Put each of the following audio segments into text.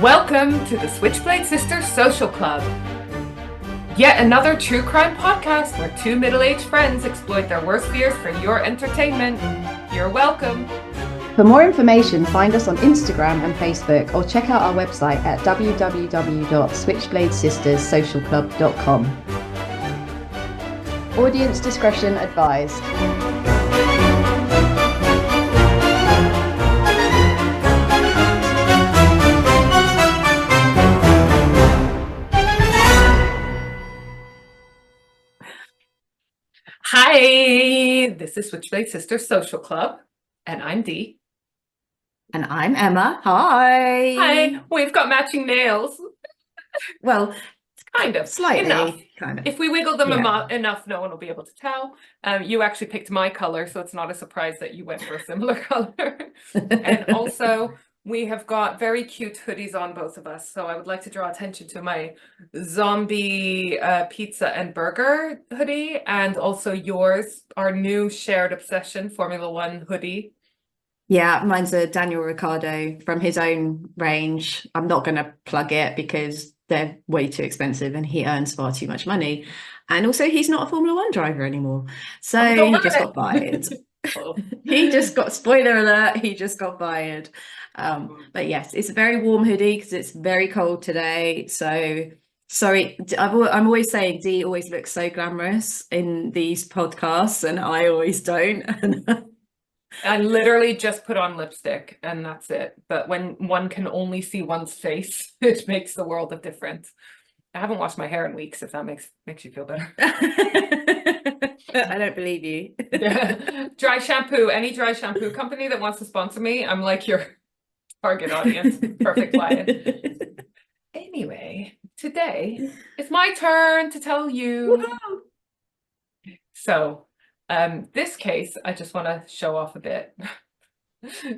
Welcome to the Switchblade Sisters Social Club. Yet another true crime podcast where two middle-aged friends exploit their worst fears for your entertainment. You're welcome. For more information, find us on Instagram and Facebook or check out our website at www.switchbladesisterssocialclub.com. Audience discretion advised. Hi, this is Switchblade Sisters Social Club, and I'm Dee. And I'm Emma. Hi. Hi, we've got matching nails. Well, kind of. Slightly. Enough. Kind of. If we wiggle them enough, no one will be able to tell. You actually picked my color, so it's not a surprise that you went for a similar color. And also, we have got very cute hoodies on, both of us. So I would like to draw attention to my zombie pizza and burger hoodie, and also yours, our new shared obsession, Formula One hoodie. Yeah, mine's a Daniel Ricciardo from his own range. I'm not going to plug it because they're way too expensive and he earns far too much money. And also he's not a Formula One driver anymore. So he just got fired. He just got, spoiler alert, he just got fired. But yes, it's a very warm hoodie because it's very cold today. So sorry, I'm always saying Dee always looks so glamorous in these podcasts and I always don't. I literally just put on lipstick and that's it. But when one can only see one's face, it makes the world of difference. I haven't washed my hair in weeks, if that makes you feel better. I don't believe you. Yeah. Dry shampoo, any dry shampoo company that wants to sponsor me, I'm like your target audience. Perfect client. Anyway, today it's my turn to tell you. Woo-hoo! So, this case, I just want to show off a bit.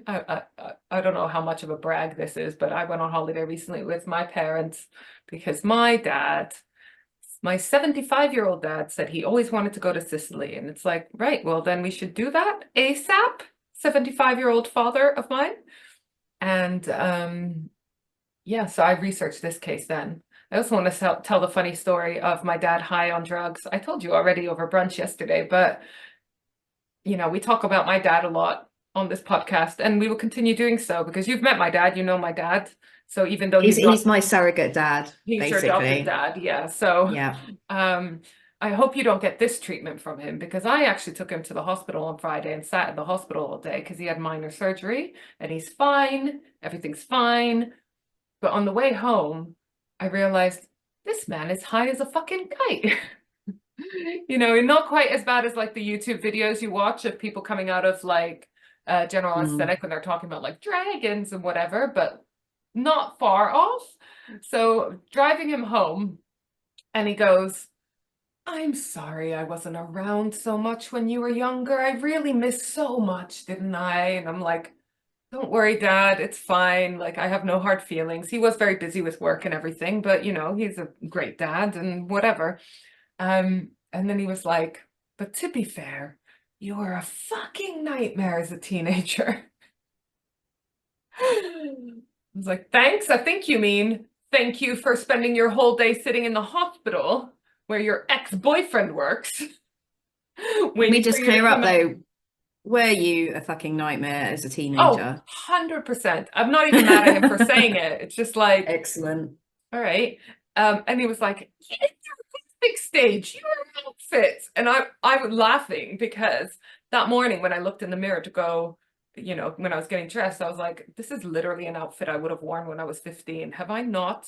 I don't know how much of a brag this is, but I went on holiday recently with my parents because my 75-year-old dad said he always wanted to go to Sicily. And it's like, right, well, then we should do that ASAP, 75-year-old father of mine. And yeah, so I researched this case then. I also want to tell the funny story of my dad high on drugs. I told you already over brunch yesterday, but you know, we talk about my dad a lot on this podcast, and we will continue doing so because you've met my dad, you know my dad. So even though he's my surrogate dad, he's basically. your adopted dad, yeah. So yeah. I hope you don't get this treatment from him because I actually took him to the hospital on Friday and sat in the hospital all day because he had minor surgery and he's fine, everything's fine. But on the way home, I realized this man is high as a fucking kite. You know, not quite as bad as like the YouTube videos you watch of people coming out of like general aesthetic when they're talking about like dragons and whatever, but not far off. So driving him home and he goes, I'm sorry I wasn't around so much when you were younger. I really missed so much, didn't I? And I'm like, don't worry, Dad, it's fine. Like, I have no hard feelings. He was very busy with work and everything, but you know, he's a great dad and whatever. And then he was like, but to be fair, you were a fucking nightmare as a teenager. I was like, thanks. I think you mean thank you for spending your whole day sitting in the hospital where your ex-boyfriend works. Let me just clear up though. Were you a fucking nightmare as a teenager? Oh, 100%. I'm not even mad at him for saying it. It's just like, excellent. All right. And he was like, big stage, your outfits. And I was laughing because that morning when I looked in the mirror to go, you know, when I was getting dressed, I was like, this is literally an outfit I would have worn when I was 15. Have I not?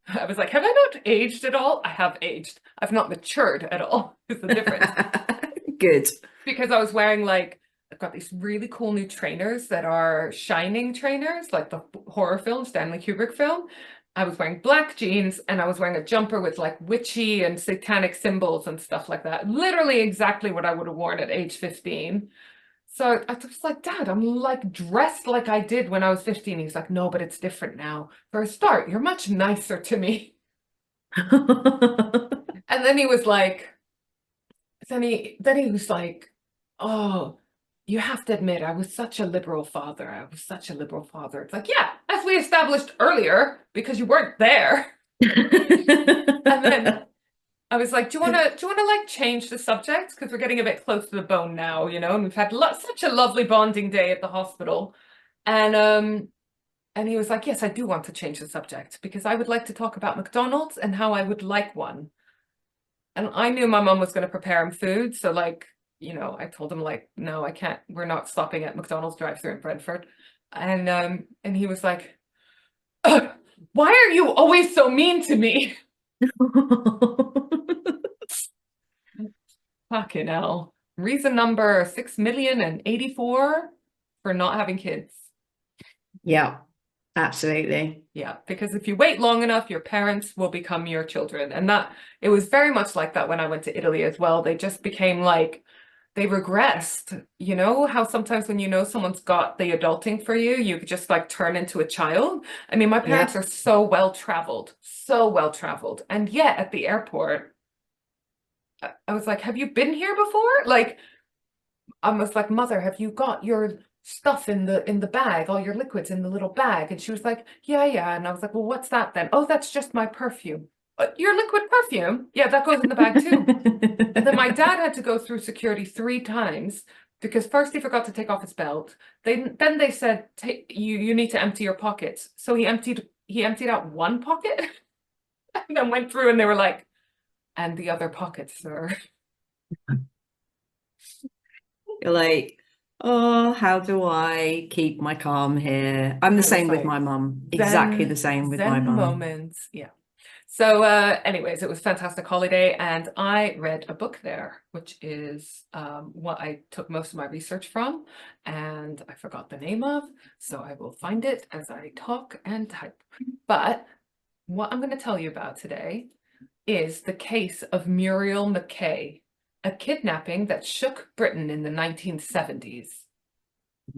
I was like, have I not aged at all? I have aged. I've not matured at all. Is the difference. Good. Because I was wearing like, I've got these really cool new trainers that are Shining trainers, like the horror film, Stanley Kubrick film. I was wearing black jeans and I was wearing a jumper with like witchy and satanic symbols and stuff like that. Literally exactly what I would have worn at age 15. So I was like, Dad, I'm like dressed like I did when I was 15. He's like, no, but it's different now. For a start, you're much nicer to me. And then he was like, oh, you have to admit, I was such a liberal father. It's like, yeah, as we established earlier, because you weren't there. And then I was like, do you want to like change the subject? Because we're getting a bit close to the bone now, you know, and we've had such a lovely bonding day at the hospital. And he was like, yes, I do want to change the subject because I would like to talk about McDonald's and how I would like one. And I knew my mom was going to prepare him food. So like, you know, I told him like, no, I can't, we're not stopping at McDonald's drive-thru in Brentford. And he was like, "Ugh, why are you always so mean to me?" Fucking hell. Reason number 6,084,084 for not having kids. Yeah, absolutely. Yeah, because if you wait long enough, your parents will become your children. And that it was very much like that when I went to Italy as well. They just became like, they regressed. You know how sometimes when you know someone's got the adulting for you, you just like turn into a child. I mean, my parents are so well traveled, so well traveled. And yet at the airport, I was like, have you been here before? Like, I was like, mother, have you got your stuff in the bag, all your liquids in the little bag? And she was like, yeah. And I was like, well, what's that then? Oh, that's just my perfume. Your liquid perfume? Yeah, that goes in the bag too. And then my dad had to go through security 3 times because first he forgot to take off his belt. Then they said, you need to empty your pockets. So he emptied out one pocket and then went through and they were like, and the other pocket, sir. You're like, oh, how do I keep my calm here? I'm the same with my mum. Exactly the same with my mum. Moments. Yeah. So anyways, it was a fantastic holiday and I read a book there, which is what I took most of my research from and I forgot the name of, so I will find it as I talk and type. But what I'm going to tell you about today is the case of Muriel McKay, a kidnapping that shook Britain in the 1970s.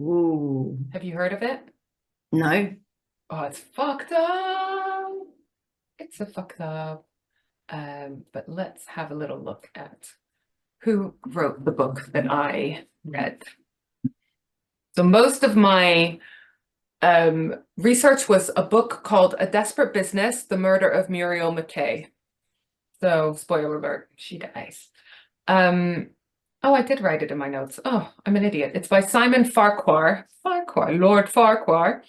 Ooh. Have you heard of it? No. Oh, it's fucked up. It's a fucked up. But let's have a little look at who wrote the book that I read. So most of my research was a book called A Desperate Business, The Murder of Muriel McKay. So spoiler alert, she dies. Oh, I did write it in my notes. Oh, I'm an idiot. It's by Simon Lord Farquhar,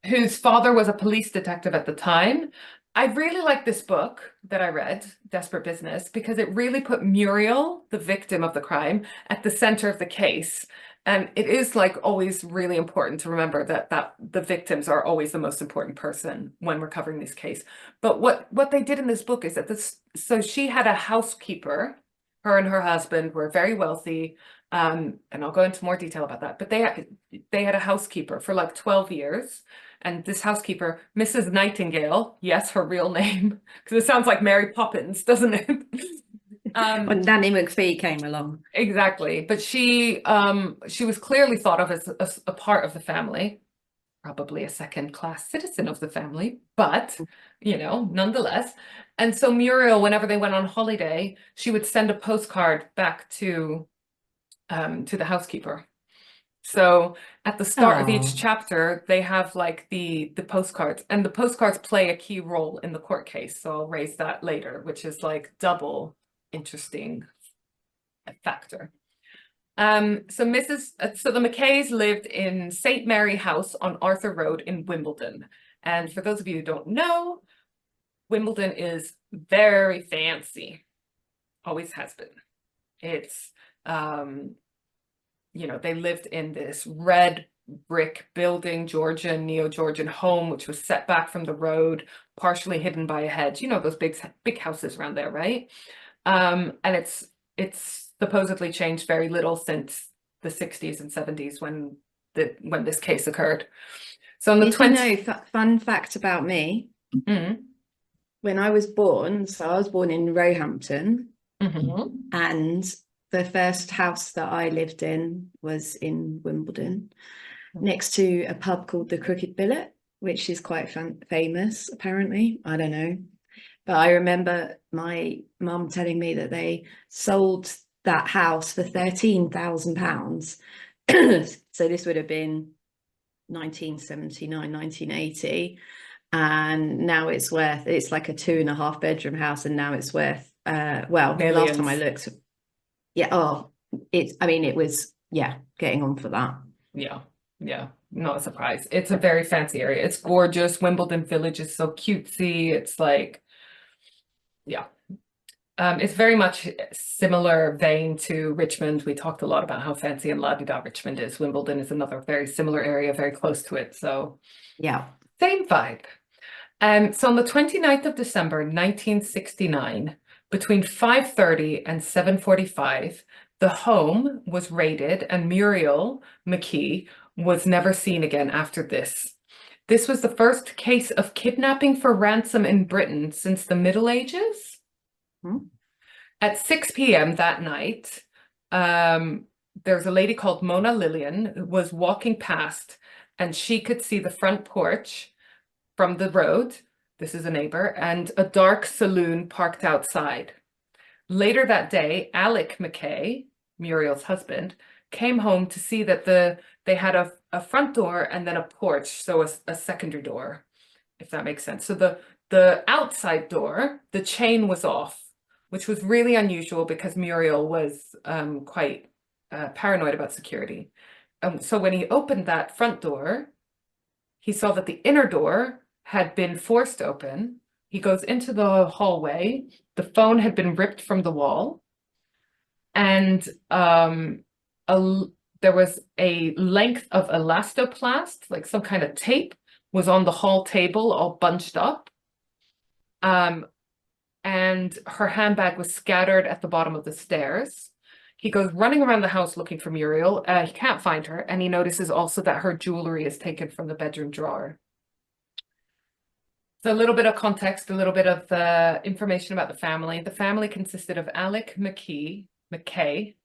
whose father was a police detective at the time. I really like this book that I read, Desperate Business, because it really put Muriel, the victim of the crime, at the center of the case. And it is like always really important to remember that the victims are always the most important person when we're covering this case. But what they did in this book is that so she had a housekeeper. Her and her husband were very wealthy, and I'll go into more detail about that. But they had a housekeeper for like 12 years. And this housekeeper, Mrs. Nightingale, yes, her real name, because it sounds like Mary Poppins, doesn't it? When Nanny McPhee came along. Exactly. But she was clearly thought of as a part of the family, probably a second-class citizen of the family, but, you know, nonetheless. And so Muriel, whenever they went on holiday, she would send a postcard back to the housekeeper. So at the start of each chapter, they have like the postcards, and the postcards play a key role in the court case. So I'll raise that later, which is like double interesting factor. So the McKays lived in St. Mary House on Arthur Road in Wimbledon. And for those of you who don't know, Wimbledon is very fancy. Always has been. It's you know, they lived in this red brick building, Georgian, neo-Georgian home, which was set back from the road, partially hidden by a hedge. You know, those big houses around there, right? And it's supposedly changed very little since the 60s and 70s when this case occurred. So in the fun fact about me, when I was born, so I was born in Roehampton, and the first house that I lived in was in Wimbledon, next to a pub called the Crooked Billet, which is quite famous, apparently. I don't know. But I remember my mum telling me that they sold that house for £13,000. So this would have been 1979, 1980. And now it's like a 2.5 bedroom house. And now it's worth, well, last time I Millions. looked, it was, getting on for that. Yeah, yeah, not a surprise. It's a very fancy area. It's gorgeous. Wimbledon Village is so cutesy. It's like, yeah. It's very much similar vein to Richmond. We talked a lot about how fancy and la-di-da Richmond is. Wimbledon is another very similar area, very close to it. So Yeah. same vibe. So on the 29th of December, 1969, between 5:30 and 7:45, the home was raided and Muriel McKay was never seen again after this. This was the first case of kidnapping for ransom in Britain since the Middle Ages. At 6 p.m. that night, there's a lady called Mona Lillian who was walking past, and she could see the front porch from the road. This is a neighbor, and a dark saloon parked outside. Later that day, Alec McKay, Muriel's husband, came home to see that they had a front door and then a porch, so a secondary door, if that makes sense. So the outside door, the chain was off, which was really unusual because Muriel was quite paranoid about security. So when he opened that front door, he saw that the inner door had been forced open. He goes into the hallway. The phone had been ripped from the wall. And there was a length of elastoplast, like some kind of tape, was on the hall table all bunched up. And her handbag was scattered at the bottom of the stairs. He goes running around the house looking for Muriel. He can't find her, and he notices also that her jewelry is taken from the bedroom drawer. So a little bit of context, a little bit of information about the family. The family consisted of Alec McKay,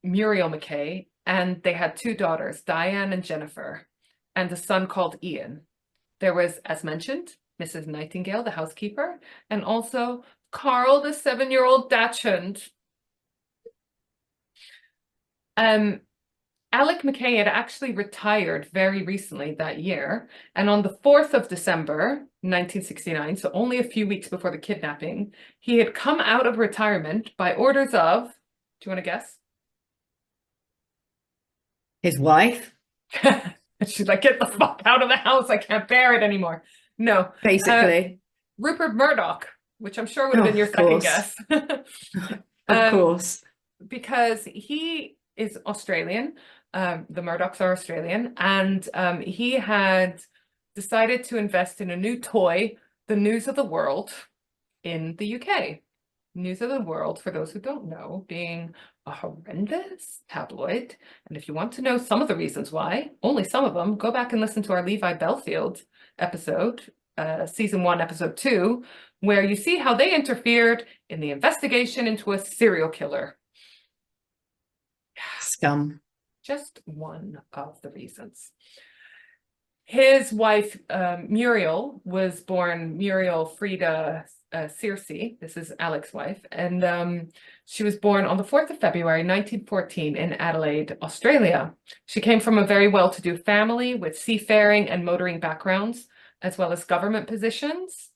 Muriel McKay, and they had 2 daughters, Diane and Jennifer, and a son called Ian. There was, as mentioned, Mrs. Nightingale, the housekeeper, and also Carl, the 7-year-old dachshund. Alec McKay had actually retired very recently that year, and on the 4th of December, 1969, so only a few weeks before the kidnapping, he had come out of retirement by orders of, do you want to guess? His wife? She's like, get the fuck out of the house, I can't bear it anymore. No. Basically. Rupert Murdoch, which I'm sure would have been your second guess. Of course. Because he is Australian. The Murdochs are Australian, and he had decided to invest in a new toy, the News of the World, in the UK. News of the World, for those who don't know, being a horrendous tabloid. And if you want to know some of the reasons why, only some of them, go back and listen to our Levi Belfield episode, season 1, episode 2, where you see how they interfered in the investigation into a serial killer. Scum. Just one of the reasons. His wife, Muriel, was born Muriel Frida Searcy. This is Alec's wife. And she was born on the 4th of February, 1914 in Adelaide, Australia. She came from a very well-to-do family with seafaring and motoring backgrounds, as well as government positions.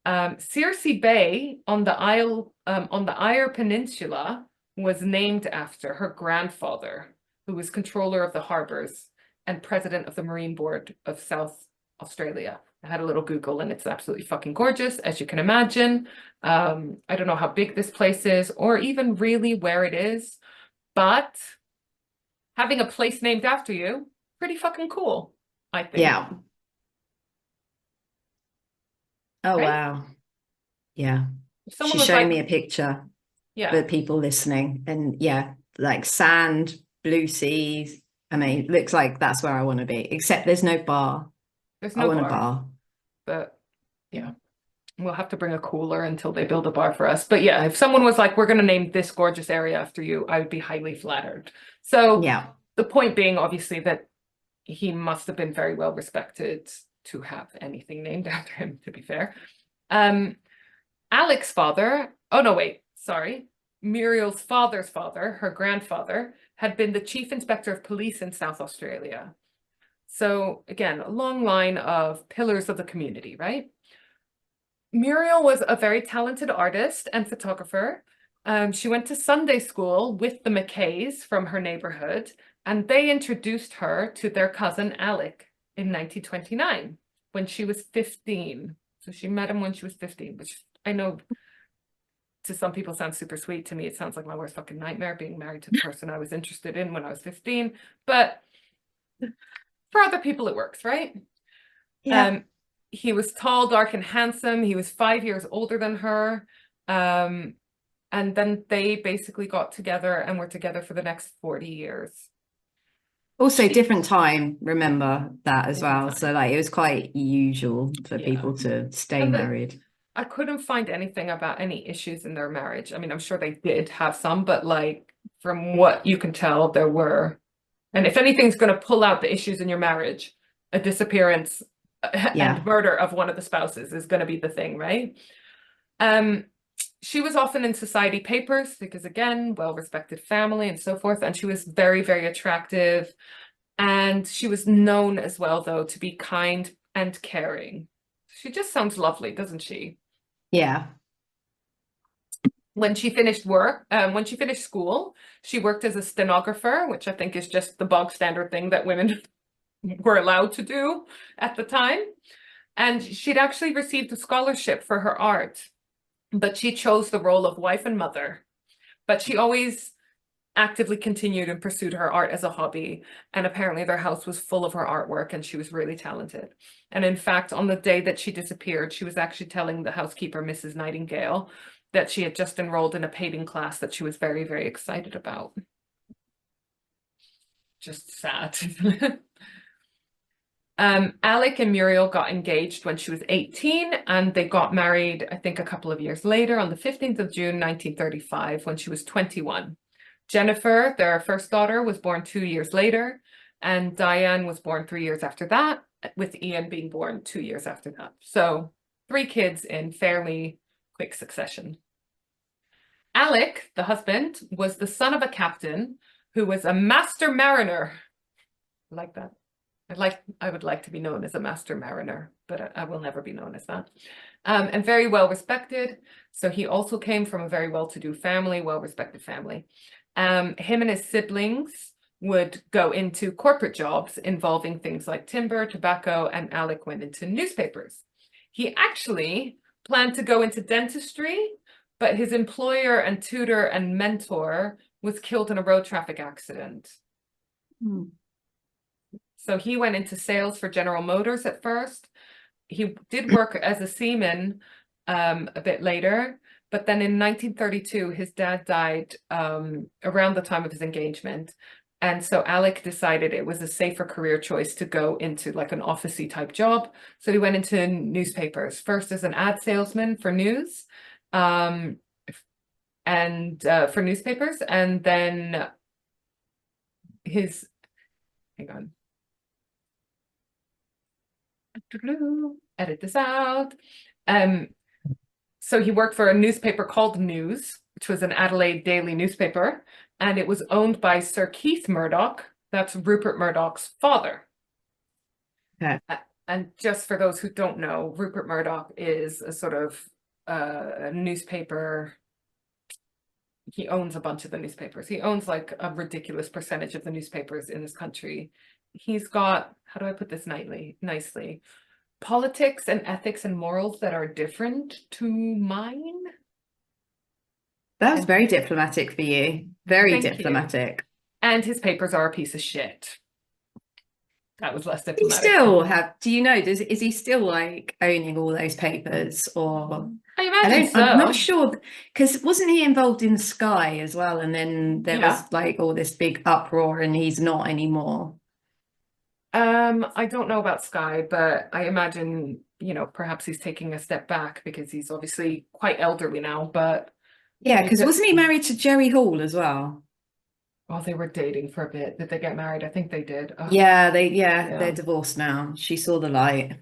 Searcy Bay on the Eyre Peninsula was named after her grandfather, who was controller of the harbors and president of the Marine Board of South Australia. I had a little Google and it's absolutely fucking gorgeous, as you can imagine. I don't know how big this place is or even really where it is, but having a place named after you, pretty fucking cool, I think. Yeah. Oh, right? wow. Yeah. She's showing me a picture yeah, for people listening. And yeah, like sand, blue seas. I mean, looks like that's where I want to be, except there's no bar. there's I no want bar, a bar. but yeah, we'll have to bring a cooler until they build a bar for us. But yeah, if someone was like, we're going to name this gorgeous area after you, I would be highly flattered. So Yeah. the point being, obviously, that he must have been very well respected to have anything named after him, to be fair. Alec's father, oh no, wait, sorry. Muriel's father's father, her grandfather, had been the chief inspector of police in South Australia. So again, a long line of pillars of the community, right? Muriel was a very talented artist and photographer. She went to Sunday school with the McKays from her neighborhood, and they introduced her to their cousin Alec in 1929 when she was 15. So she met him when she was 15, which I know to some people sounds super sweet. To me, it sounds like my worst fucking nightmare, being married to the person I was interested in when I was 15. But for other people, it works, right? Yeah. He was tall, dark, and handsome. He was 5 years older than her. And then they basically got together and were together for the next 40 years. Also, different time, remember that as Different well. time. So like it was quite usual for Yeah. people to stay And married. I couldn't find anything about any issues in their marriage. I mean, I'm sure they did have some, but like from what you can tell, there were. And if anything's going to pull out the issues in your marriage, a disappearance Yeah. and murder of one of the spouses is going to be the thing, right? She was often in society papers because, again, well-respected family and so forth. And she was very, very attractive. And she was known as well, though, to be kind and caring. She just sounds lovely, doesn't she? Yeah. When she finished school, she worked as a stenographer, which I think is just the bog standard thing that women were allowed to do at the time. And she'd actually received a scholarship for her art, but she chose the role of wife and mother. But she always actively continued and pursued her art as a hobby. And apparently their house was full of her artwork and she was really talented. And in fact, on the day that she disappeared, she was actually telling the housekeeper, Mrs. Nightingale, that she had just enrolled in a painting class that she was very, very excited about. Just sad. Alec and Muriel got engaged when she was 18 and they got married, I think, a couple of years later on the 15th of June, 1935, when she was 21. Jennifer, their first daughter, was born 2 years later, and Diane was born 3 years after that, with Ian being born 2 years after that. So 3 kids in fairly quick succession. Alec, the husband, was the son of a captain who was a master mariner. I like that. I would like to be known as a master mariner, but I will never be known as that. And very well respected. So he also came from a very well-to-do family, well-respected family. Him and his siblings would go into corporate jobs involving things like timber, tobacco, and Alec went into newspapers. He actually planned to go into dentistry, but his employer and tutor and mentor was killed in a road traffic accident. Hmm. So he went into sales for General Motors at first. He did work as a seaman a bit later, but then in 1932, his dad died around the time of his engagement. And so Alec decided it was a safer career choice to go into like an office-y type job. So he went into newspapers, first as an ad salesman for news, and for newspapers, and then hang on. Edit this out. So he worked for a newspaper called News, which was an Adelaide daily newspaper, and it was owned by Sir Keith Murdoch. That's Rupert Murdoch's father. Okay. And just for those who don't know, Rupert Murdoch is a sort of a newspaper. He owns a bunch of the newspapers. He owns like a ridiculous percentage of the newspapers in this country. He's got, how do I put this nicely? Politics and ethics and morals that are different to mine. That was very diplomatic for you. Very Thank you. diplomatic. And his papers are a piece of shit. That was less He diplomatic. still have, do you know, is he still like owning all those papers or? I imagine so. I'm not sure, because wasn't he involved in Sky as well? And then there Yeah. was like all this big uproar and he's not anymore. I don't know about Sky, but I imagine, perhaps he's taking a step back because he's obviously quite elderly now, but Yeah, because wasn't he married to Jerry Hall as well? oh, they were dating for a bit. Did they get married? I think they did. Oh, Yeah, they're divorced now. She saw the light.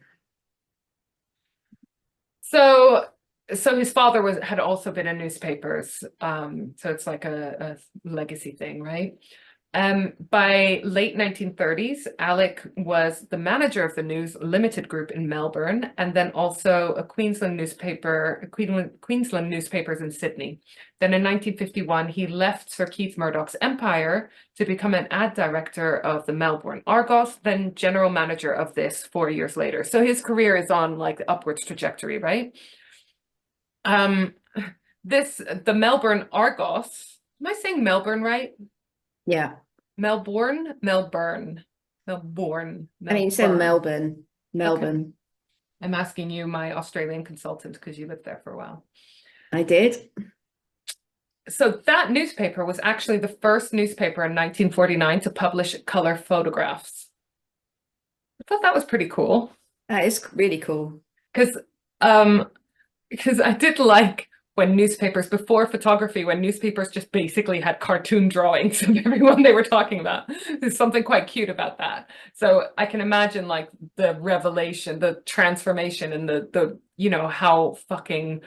So his father had also been in newspapers. So it's like a legacy thing, right? By late 1930s, Alec was the manager of the News Limited Group in Melbourne, and then also a Queensland newspapers in Sydney. Then in 1951, he left Sir Keith Murdoch's empire to become an ad director of the Melbourne Argos, then general manager of this 4 years later. So his career is on like the upwards trajectory, right? The Melbourne Argos, am I saying Melbourne right? Yeah. Melbourne. I mean, you said Melbourne. Okay. I'm asking you, my Australian consultant, because you lived there for a while. I did. So that newspaper was actually the first newspaper in 1949 to publish color photographs. I thought that was pretty cool. That is really cool. Because I did like when newspapers, before photography, when newspapers just basically had cartoon drawings of everyone they were talking about. There's something quite cute about that. So I can imagine like the revelation, the transformation, and the you know, how fucking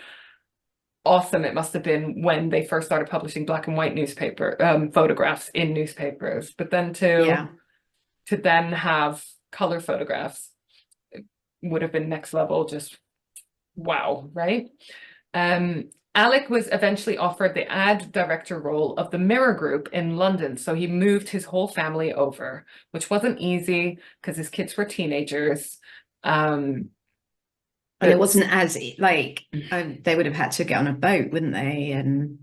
awesome it must have been when they first started publishing black and white newspaper photographs in newspapers. But then to then have color photographs, it would have been next level, just wow, right? Alec was eventually offered the ad director role of the Mirror Group in London. So he moved his whole family over, which wasn't easy because his kids were teenagers. And it wasn't as like they would have had to get on a boat, wouldn't they? And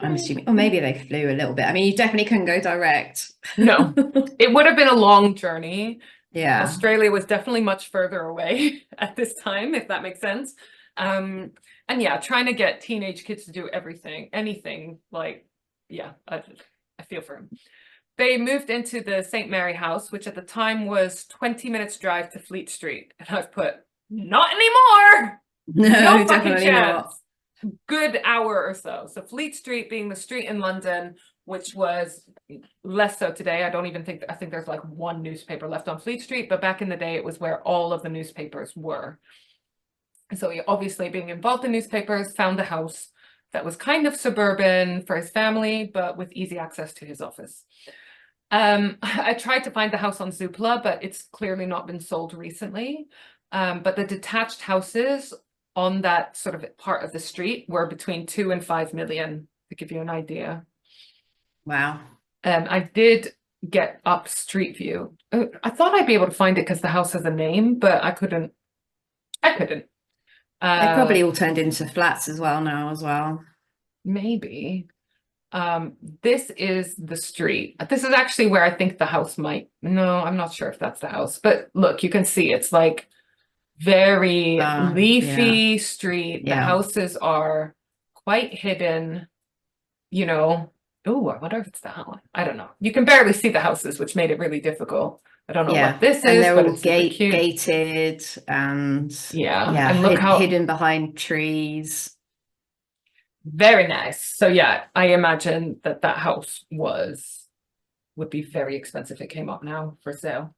I'm assuming, or maybe they flew a little bit. I mean, you definitely couldn't go direct. No, it would have been a long journey. Yeah. Australia was definitely much further away at this time, if that makes sense. And yeah, trying to get teenage kids to do anything, like, yeah, I feel for him. They moved into the St. Mary house, which at the time was 20 minutes drive to Fleet Street. And I've put, not anymore. No, fucking definitely chance. not. Good hour or so. So Fleet Street being the street in London, which was less so today. I think there's like one newspaper left on Fleet Street, but back in the day, it was where all of the newspapers were. So he, obviously being involved in newspapers, found a house that was kind of suburban for his family, but with easy access to his office. I tried to find the house on Zoopla, but it's clearly not been sold recently. But the detached houses on that sort of part of the street were between 2 and 5 million, to give you an idea. Wow. I did get up Street View. I thought I'd be able to find it because the house has a name, but I couldn't. They probably all turned into flats as well now as well. Maybe. This is the street. This is actually where I think the house might. No, I'm not sure if that's the house. But look, you can see it's like very leafy street. The houses are quite hidden, you know. Oh, I wonder if it's that one. I don't know. You can barely see the houses, which made it really difficult. I don't know what this and is, they're but all it's gated and and look how hidden behind trees. Very nice. So yeah, I imagine that house would be very expensive if it came up now for sale.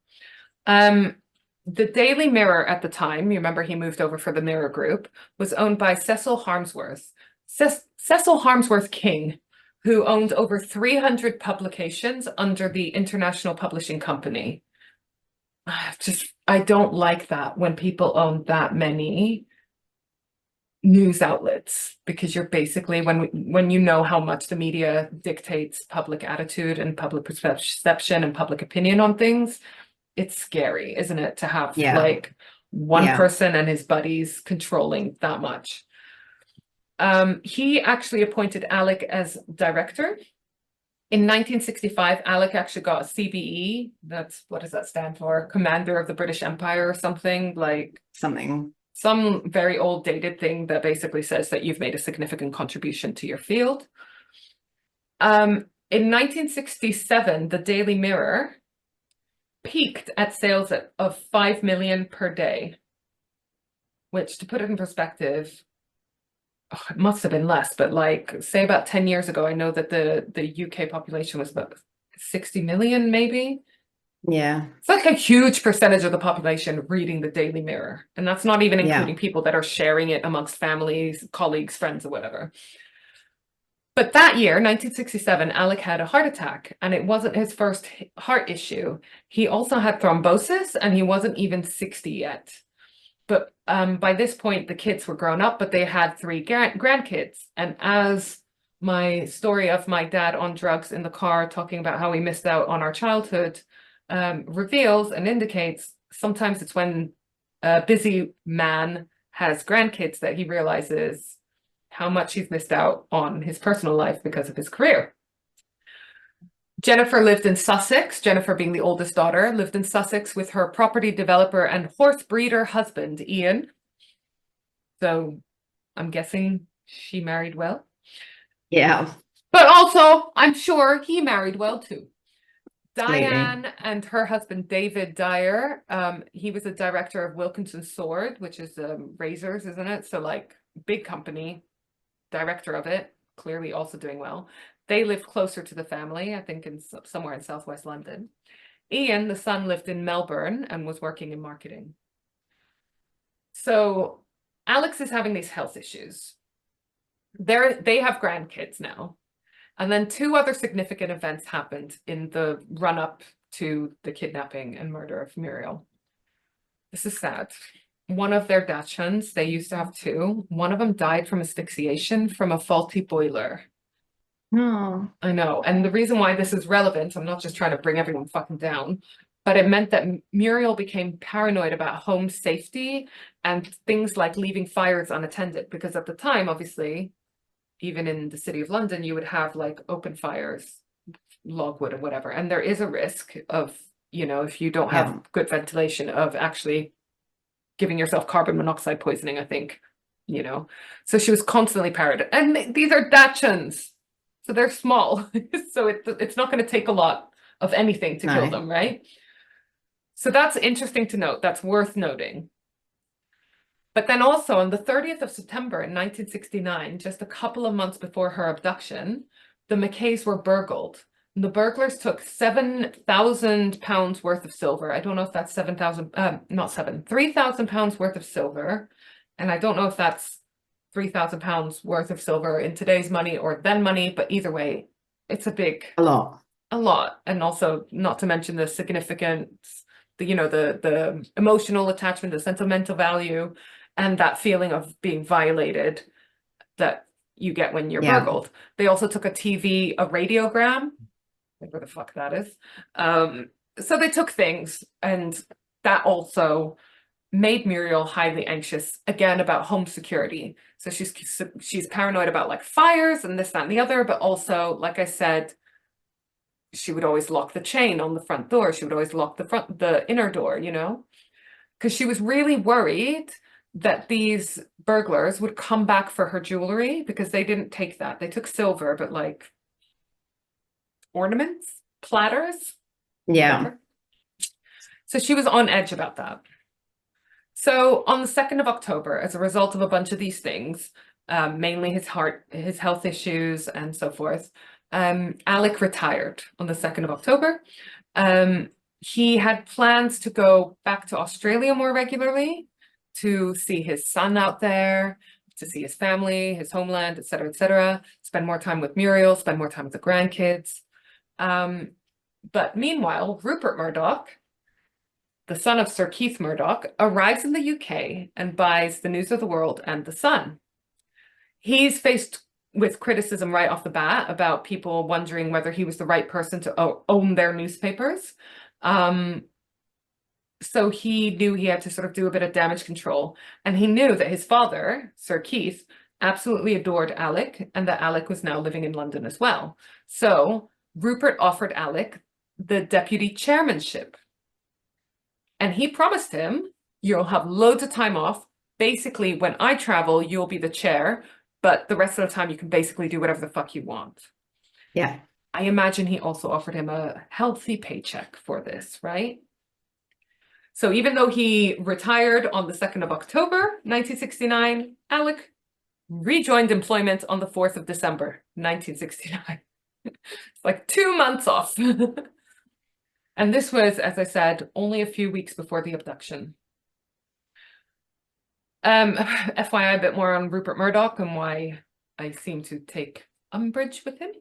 The Daily Mirror at the time, you remember he moved over for the Mirror Group, was owned by Cecil Harmsworth. Cecil Harmsworth King, who owned over 300 publications under the International Publishing Company. I don't like that when people own that many news outlets, because you're basically, when you know how much the media dictates public attitude and public perception and public opinion on things, it's scary, isn't it, to have like one person and his buddies controlling that much. He actually appointed Alec as director. In 1965, Alec actually got a CBE. What does that stand for? Commander of the British Empire or something, like some very old dated thing that basically says that you've made a significant contribution to your field. In 1967, the Daily Mirror peaked at sales of 5 million per day, which, to put it in perspective, it must have been less, but like, say about 10 years ago, I know that the UK population was about 60 million, maybe. Yeah. It's like a huge percentage of the population reading the Daily Mirror. And that's not even including people that are sharing it amongst families, colleagues, friends, or whatever. But that year, 1967, Alec had a heart attack, and it wasn't his first heart issue. He also had thrombosis, and he wasn't even 60 yet. But by this point, the kids were grown up, but they had 3 grandkids. And as my story of my dad on drugs in the car, talking about how we missed out on our childhood, reveals and indicates, sometimes it's when a busy man has grandkids that he realizes how much he's missed out on his personal life because of his career. Jennifer lived in Sussex, Jennifer being the oldest daughter, lived in Sussex with her property developer and horse breeder husband, Ian. So I'm guessing she married well. Yeah. But also, I'm sure he married well too. Absolutely. Diane and her husband, David Dyer, he was a director of Wilkinson Sword, which is razors, isn't it? So like big company, director of it, clearly also doing well. They lived closer to the family, I think in somewhere in southwest London. Ian, the son, lived in Melbourne and was working in marketing. So Alex is having these health issues. They have grandkids now. And then 2 other significant events happened in the run-up to the kidnapping and murder of Muriel. This is sad. One of their Dachshunds, they used to have 2. One of them died from asphyxiation from a faulty boiler. Oh. I know. And the reason why this is relevant, I'm not just trying to bring everyone fucking down, but it meant that Muriel became paranoid about home safety and things like leaving fires unattended. Because at the time, obviously, even in the city of London, you would have like open fires, logwood and whatever. And there is a risk of, you know, if you don't have good ventilation, of actually giving yourself carbon monoxide poisoning, I think, you know. So she was constantly paranoid. And these are Dachshunds. So they're small, so it's not going to take a lot of anything to kill them, right? So that's interesting to note. That's worth noting. But then also on the 30th of September in 1969, just a couple of months before her abduction, the McKays were burgled. And the burglars took £7,000 worth of silver. I don't know if that's 3,000 pounds worth of silver. And I don't know if that's £3,000 worth of silver in today's money or then money, but either way, it's a lot. And also not to mention the significance, the emotional attachment, the sentimental value, and that feeling of being violated that you get when you're burgled. They also took a TV, a radiogram, whatever the fuck that is. So they took things, and that also made Muriel highly anxious, again, about home security. So she's paranoid about like fires and this, that, and the other, but also, like I said, she would always lock the chain on the front door. She would always lock the inner door, you know, because she was really worried that these burglars would come back for her jewelry, because they didn't take that. They took silver, but like ornaments, platters. Yeah. So she was on edge about that. So on the 2nd of October, as a result of a bunch of these things, mainly his health issues and so forth, Alec retired on the 2nd of October. He had plans to go back to Australia more regularly, to see his son out there, to see his family, his homeland, etc., spend more time with Muriel, spend more time with the grandkids. But meanwhile, Rupert Murdoch, the son of Sir Keith Murdoch, arrives in the UK and buys the News of the World and the Sun. He's faced with criticism right off the bat about people wondering whether he was the right person to own their newspapers. So he knew he had to sort of do a bit of damage control. And he knew that his father, Sir Keith, absolutely adored Alec, and that Alec was now living in London as well. So Rupert offered Alec the deputy chairmanship. And he promised him, you'll have loads of time off. Basically, when I travel, you'll be the chair, but the rest of the time you can basically do whatever the fuck you want. Yeah. I imagine he also offered him a healthy paycheck for this, right? So even though he retired on the 2nd of October, 1969, Alec rejoined employment on the 4th of December, 1969. It's like 2 months off. And this was, as I said, only a few weeks before the abduction. FYI, a bit more on Rupert Murdoch and why I seem to take umbrage with him.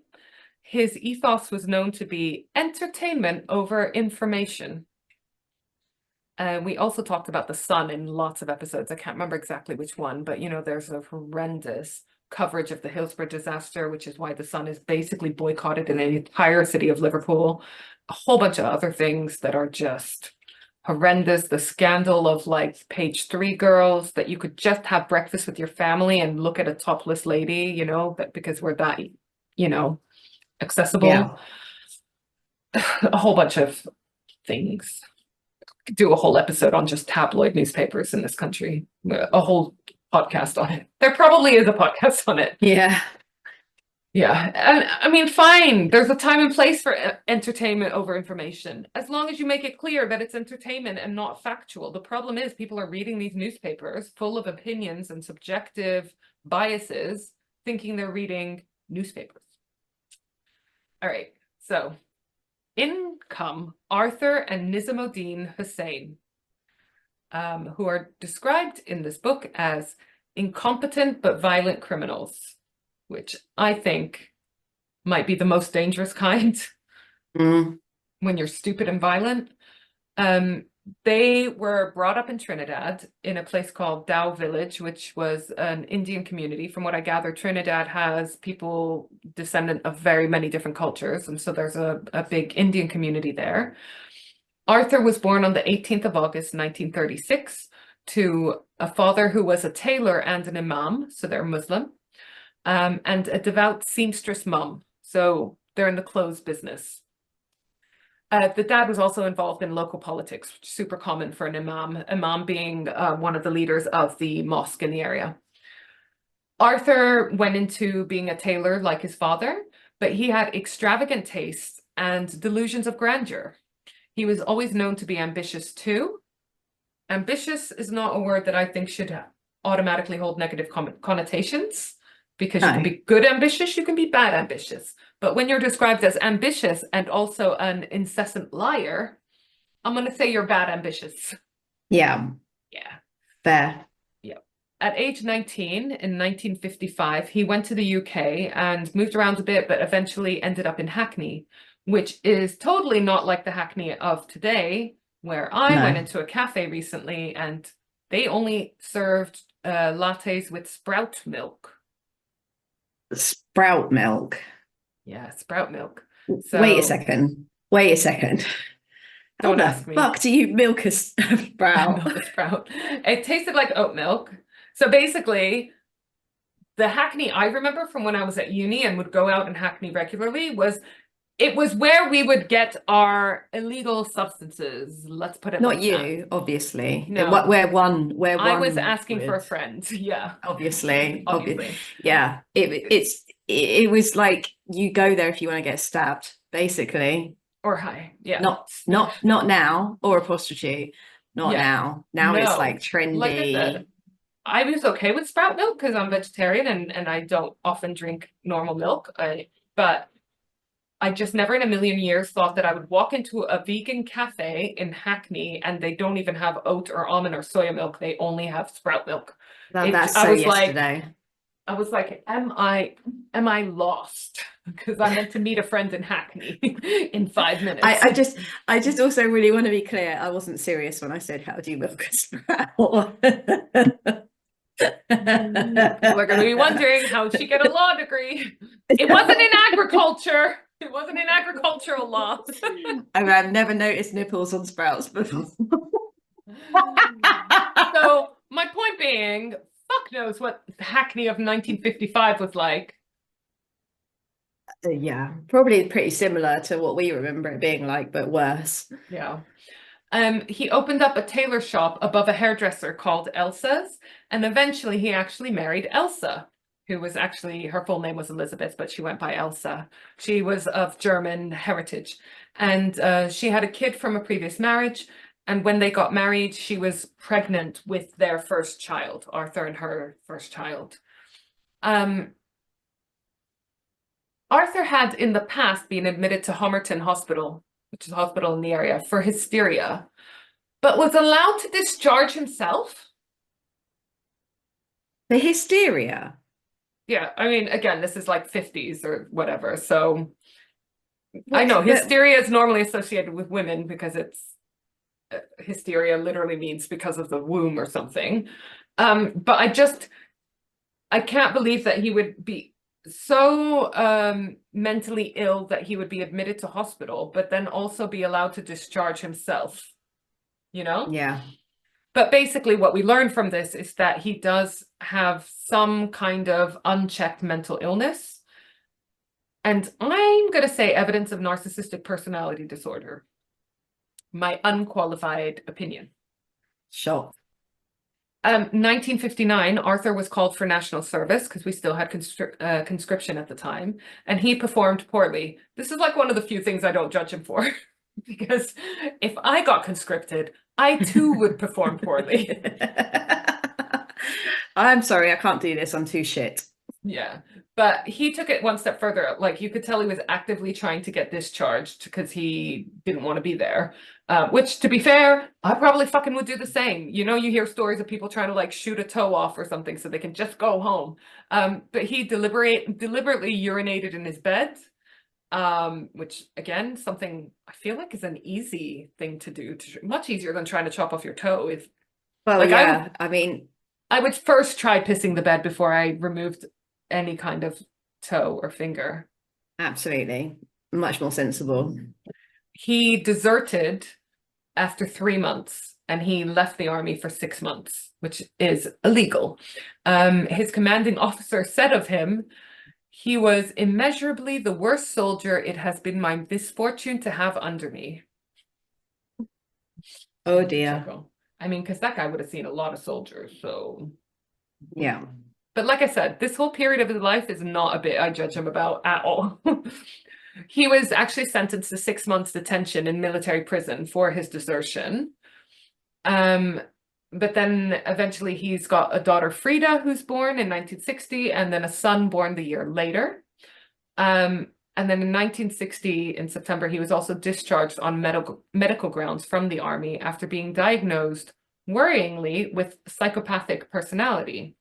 His ethos was known to be entertainment over information. We also talked about the sun in lots of episodes. I can't remember exactly which one, but there's a horrendous coverage of the Hillsborough disaster, which is why the sun is basically boycotted in the entire city of Liverpool. A whole bunch of other things that are just horrendous. The scandal of like page 3 girls, that you could just have breakfast with your family and look at a topless lady, because we're that, accessible. Yeah. A whole bunch of things. Could do a whole episode on just tabloid newspapers in this country, a whole podcast on it. There probably is a podcast on it. Yeah. Yeah. And I mean, fine. There's a time and place for entertainment over information, as long as you make it clear that it's entertainment and not factual. The problem is people are reading these newspapers full of opinions and subjective biases, thinking they're reading newspapers. All right. So in come Arthur and Nizamuddin Hussain, who are described in this book as incompetent but violent criminals, which I think might be the most dangerous kind when you're stupid and violent. They were brought up in Trinidad in a place called Dow Village, which was an Indian community. From what I gather, Trinidad has people descendant of very many different cultures, and so there's a big Indian community there. Arthur was born on the 18th of August, 1936, to a father who was a tailor and an imam, so they're Muslim, and a devout seamstress mum, so they're in the clothes business. The dad was also involved in local politics, which is super common for an imam being one of the leaders of the mosque in the area. Arthur went into being a tailor like his father, but he had extravagant tastes and delusions of grandeur. He was always known to be ambitious too. Ambitious is not a word that I think should automatically hold negative connotations, because you can be good ambitious, you can be bad ambitious. But when you're described as ambitious and also an incessant liar, I'm going to say you're bad ambitious. Yeah. Yeah. Fair. Yeah. At age 19, in 1955, he went to the UK and moved around a bit, but eventually ended up in Hackney, which is totally not like the Hackney of today, where I went into a cafe recently and they only served lattes with sprout milk. Sprout milk. Yeah, sprout milk. So, wait a second. Don't ask me. Fuck, do you milk a sprout? Milk a sprout. It tasted like oat milk. So basically, the Hackney I remember from when I was at uni and would go out in Hackney regularly was where we would get our illegal substances. Let's put it not like you, that. Obviously. No, where I was asking for a friend. Yeah, obviously. Yeah, it was like you go there if you want to get stabbed, basically. Or high. Yeah. Not now, or a prostitute. Not now. Now it's like trendy. Like I said, I was okay with sprout milk because I'm vegetarian and I don't often drink normal milk. But I just never in a million years thought that I would walk into a vegan cafe in Hackney and they don't even have oat or almond or soya milk. They only have sprout milk. That's so yesterday. I was like, am I lost? Because I meant to meet a friend in Hackney in 5 minutes. I just also really want to be clear. I wasn't serious when I said, how do you milk a sprout? People are going to be wondering, how'd she get a law degree? It wasn't in agriculture. It wasn't in agricultural law. I've never noticed nipples on sprouts before. So my point being, fuck knows what Hackney of 1955 was like. Yeah, probably pretty similar to what we remember it being like, but worse. Yeah. He opened up a tailor shop above a hairdresser called Elsa's, and eventually he actually married Elsa, who was actually, her full name was Elizabeth, but she went by Elsa. She was of German heritage, and she had a kid from a previous marriage, and when they got married, she was pregnant with their first child, Arthur and her first child. Arthur had in the past been admitted to Homerton Hospital, which is a hospital in the area, for hysteria, but was allowed to discharge himself. The hysteria? Yeah, I mean, again, this is like 50s or whatever. So I What, know but hysteria is normally associated with women because it's hysteria literally means because of the womb or something. But I can't believe that he would be so mentally ill that he would be admitted to hospital, but then also be allowed to discharge himself, you know? yeah. But basically what we learn from this is that he does have some kind of unchecked mental illness. And I'm going to say evidence of narcissistic personality disorder. My unqualified opinion. Sure. 1959, Arthur was called for national service because we still had conscription at the time, and he performed poorly. This is like one of the few things I don't judge him for, because if I got conscripted, I too would perform poorly. I'm sorry, I can't do this. I'm too shit. Yeah, but he took it one step further. Like you could tell he was actively trying to get discharged because he didn't want to be there. Which, to be fair, I probably fucking would do the same. You know, you hear stories of people trying to like shoot a toe off or something so they can just go home. But he deliberately urinated in his bed, which again, something I feel like is an easy thing to do, much easier than trying to chop off your toe. If Well, like yeah, I mean, I would first try pissing the bed before I removed any kind of toe or finger. absolutely. Much more sensible. He deserted after 3 months and he left the army for 6 months, which is illegal. His commanding officer said of him, "He was immeasurably the worst soldier it has been my misfortune to have under me." Oh dear. Chuckle. I mean, because that guy would have seen a lot of soldiers, so. Yeah. But like I said, this whole period of his life is not a bit I judge him about at all. He was actually sentenced to 6 months detention in military prison for his desertion. But then eventually he's got a daughter, Frida, who's born in 1960, and then a son born the year later. And then in 1960, in September, he was also discharged on medical grounds from the army after being diagnosed, worryingly, with psychopathic personality.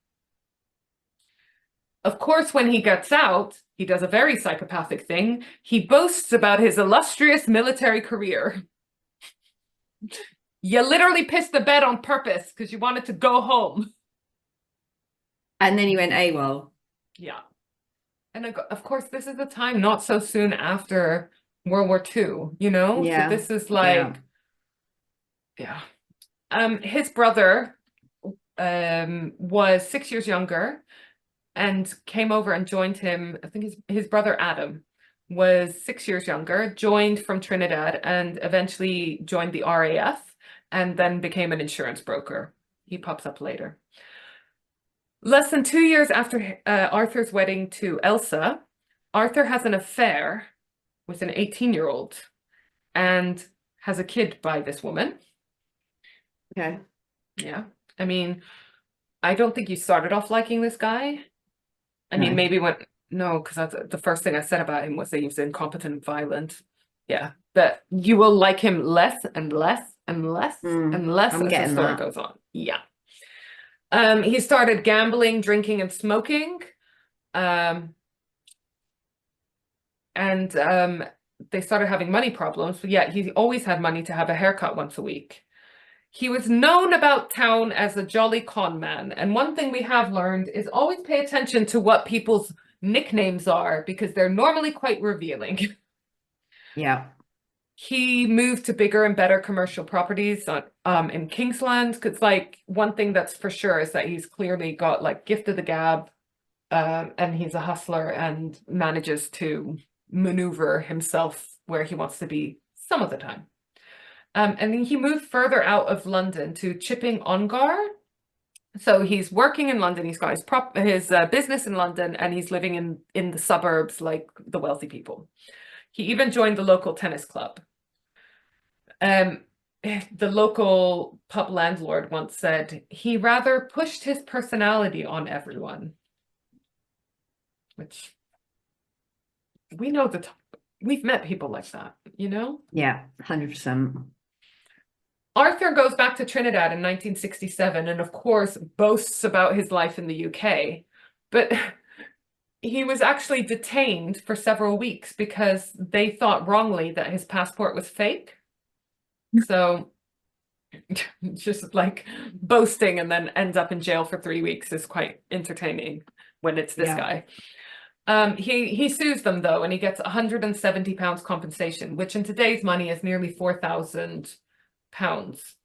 Of course, when he gets out, he does a very psychopathic thing. He boasts about his illustrious military career. You literally pissed the bed on purpose because you wanted to go home. And then you went AWOL. Yeah. And of course, this is the time not so soon after World War II, you know? Yeah. So this is like, yeah. His brother was 6 years younger and came over and joined him. I think his brother Adam was 6 years younger, joined from Trinidad and eventually joined the RAF and then became an insurance broker. He pops up later. Less than 2 years after Arthur's wedding to Elsa, Arthur has an affair with an 18-year-old and has a kid by this woman. Okay. Yeah. I mean, I don't think you started off liking this guy. I mean, maybe no, because that's the first thing I said about him was that he was incompetent and violent. Yeah. But you will like him less and less and less and less as the story goes on. Yeah. He started gambling, drinking, and smoking. And they started having money problems, but yet he always had money to have a haircut once a week. He was known about town as a jolly con man. And one thing we have learned is always pay attention to what people's nicknames are because they're normally quite revealing. Yeah. He moved to bigger and better commercial properties in Kingsland. Because like one thing that's for sure is that he's clearly got like gift of the gab, and he's a hustler and manages to maneuver himself where he wants to be some of the time. And then he moved further out of London to Chipping Ongar. So he's working in London. He's got his business in London, and he's living in the suburbs like the wealthy people. He even joined the local tennis club. The local pub landlord once said he rather pushed his personality on everyone, which we know that we've met people like that, you know? Yeah, 100%. Arthur goes back to Trinidad in 1967 and of course boasts about his life in the UK. But he was actually detained for several weeks because they thought wrongly that his passport was fake. So just like boasting and then ends up in jail for 3 weeks is quite entertaining when it's this Yeah. guy. He sues them though, and he gets £170 compensation, which in today's money is nearly £4,000,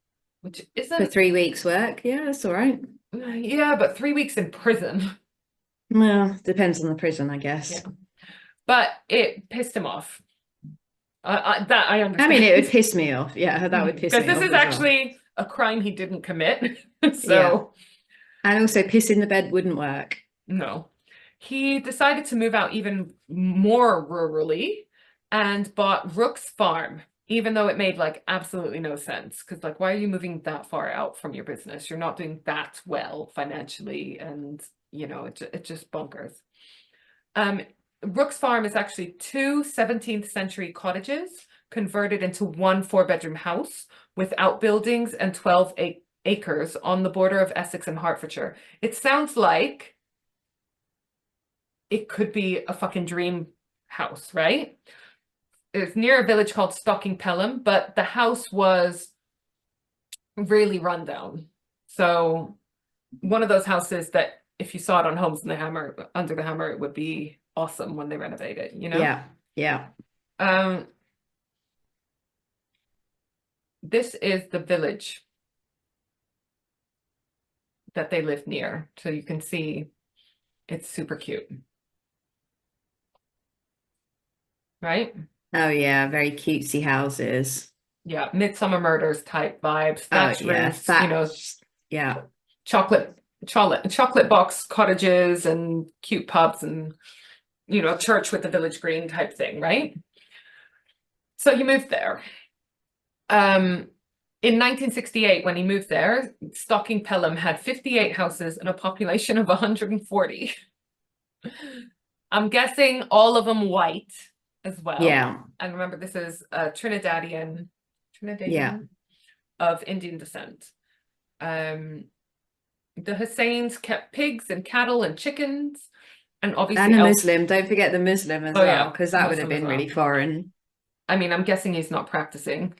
which For isn't, 3 weeks work. Yeah, that's all right. yeah, but 3 weeks in prison. Well, depends on the prison, I guess. Yeah. But it pissed him off. That I I understand. mean, it would piss me off. Yeah, that would piss Because me this off is as well. actually a crime he didn't commit. Yeah. So And also, piss in the bed wouldn't work. no. He decided to move out even more rurally and bought Rook's Farm, even though it made like absolutely no sense. Because like, why are you moving that far out from your business? You're not doing that well financially, and you know, it just bonkers. Rook's Farm is actually two 17th century cottages converted into one 4-bedroom house with outbuildings and 12 acres on the border of Essex and Hertfordshire. It sounds like it could be a fucking dream house, right? It's near a village called Stocking Pelham, but the house was really run down. So one of those houses that if you saw it on Homes and the Hammer, Under the Hammer, it would be awesome when they renovate it, you know? Yeah. Yeah. This is the village that they live near. So you can see it's super cute. Right? Oh, yeah. Very cutesy houses. Yeah, Midsummer Murders type vibes, thatched Yeah. roofs, you know, Yeah. chocolate box cottages and cute pubs and, you know, church with the village green type thing, right? So he moved there. In 1968, when he moved there, Stocking Pelham had 58 houses and a population of 140. I'm guessing all of them white as well. Yeah. And remember, this is Trinidadian Yeah. of Indian descent. The Husseins kept pigs and cattle and chickens, and obviously And a Muslim. Don't forget the Muslim as well, because that would have Muslim as been well. really foreign. I mean, I'm guessing he's not practicing.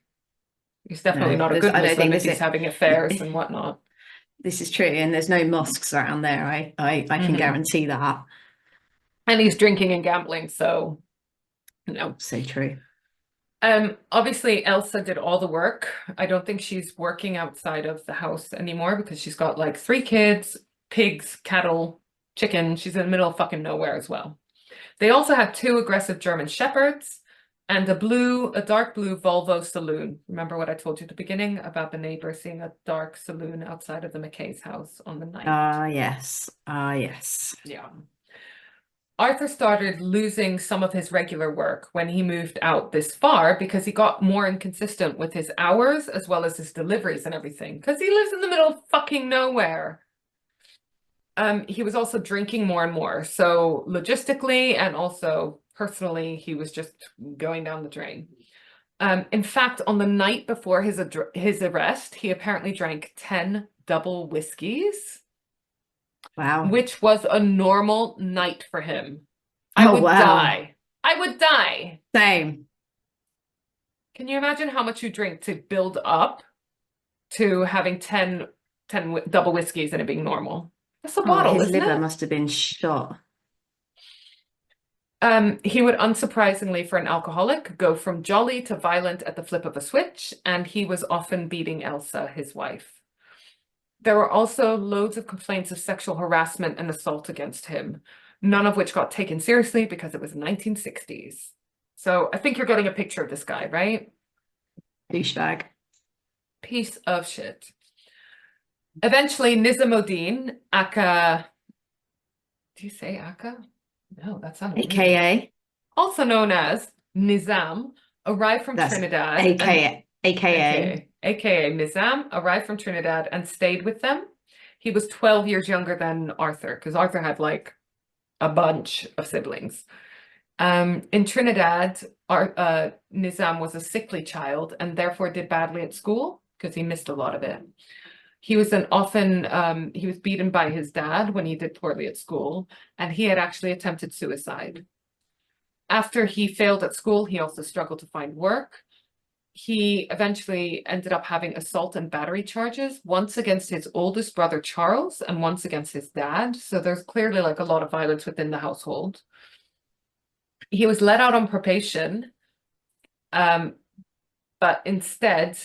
He's definitely No, not a good I don't Muslim think if he's having affairs and whatnot. This is true, and there's no mosques around there. I can guarantee that. And he's drinking and gambling, so no. So true. Obviously Elsa did all the work. I don't think she's working outside of the house anymore because she's got like 3 kids, pigs, cattle, chicken. She's in the middle of fucking nowhere as well. They also had 2 aggressive German shepherds and a dark blue Volvo saloon. Remember what I told you at the beginning about the neighbor seeing a dark saloon outside of the McKay's house on the night? Ah, yes. Ah, yes. Yeah. Arthur started losing some of his regular work when he moved out this far because he got more inconsistent with his hours as well as his deliveries and everything because he lives in the middle of fucking nowhere. He was also drinking more and more. So logistically and also personally, he was just going down the drain. In fact, on the night before his arrest, he apparently drank 10 double whiskeys. Wow. Which was a normal night for him. I would die. I would die. Same. Can you imagine how much you drink to build up to having 10 double whiskeys and it being normal? That's a bottle, his isn't liver it? must have been shot. He would unsurprisingly for an alcoholic go from jolly to violent at the flip of a switch, and he was often beating Elsa, his wife. There were also loads of complaints of sexual harassment and assault against him, none of which got taken seriously because it was the 1960s. So I think you're getting a picture of this guy, right? Douchebag. Piece of shit. Eventually, Nizamuddin, aka... Do you say aka? No, that sounded weird. AKA. Also known as Nizam, arrived from Trinidad. AKA Nizam arrived from Trinidad and stayed with them. He was 12 years younger than Arthur because Arthur had like a bunch of siblings. In Trinidad, Nizam was a sickly child and therefore did badly at school because he missed a lot of it. He was he was beaten by his dad when he did poorly at school, and he had actually attempted suicide. After he failed at school, he also struggled to find work. He eventually ended up having assault and battery charges, once against his oldest brother, Charles, and once against his dad. So there's clearly like a lot of violence within the household. He was let out on probation, but instead,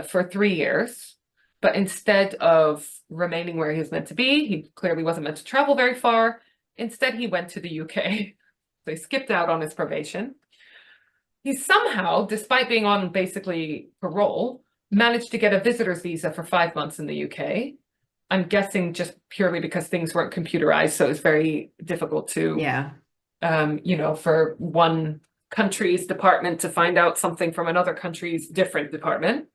for 3 years, but instead of remaining where he was meant to be, he clearly wasn't meant to travel very far. Instead, he went to the UK. So he skipped out on his probation. He somehow, despite being on basically parole, managed to get a visitor's visa for 5 months in the UK. I'm guessing just purely because things weren't computerized, so it's very difficult to, for one country's department to find out something from another country's different department.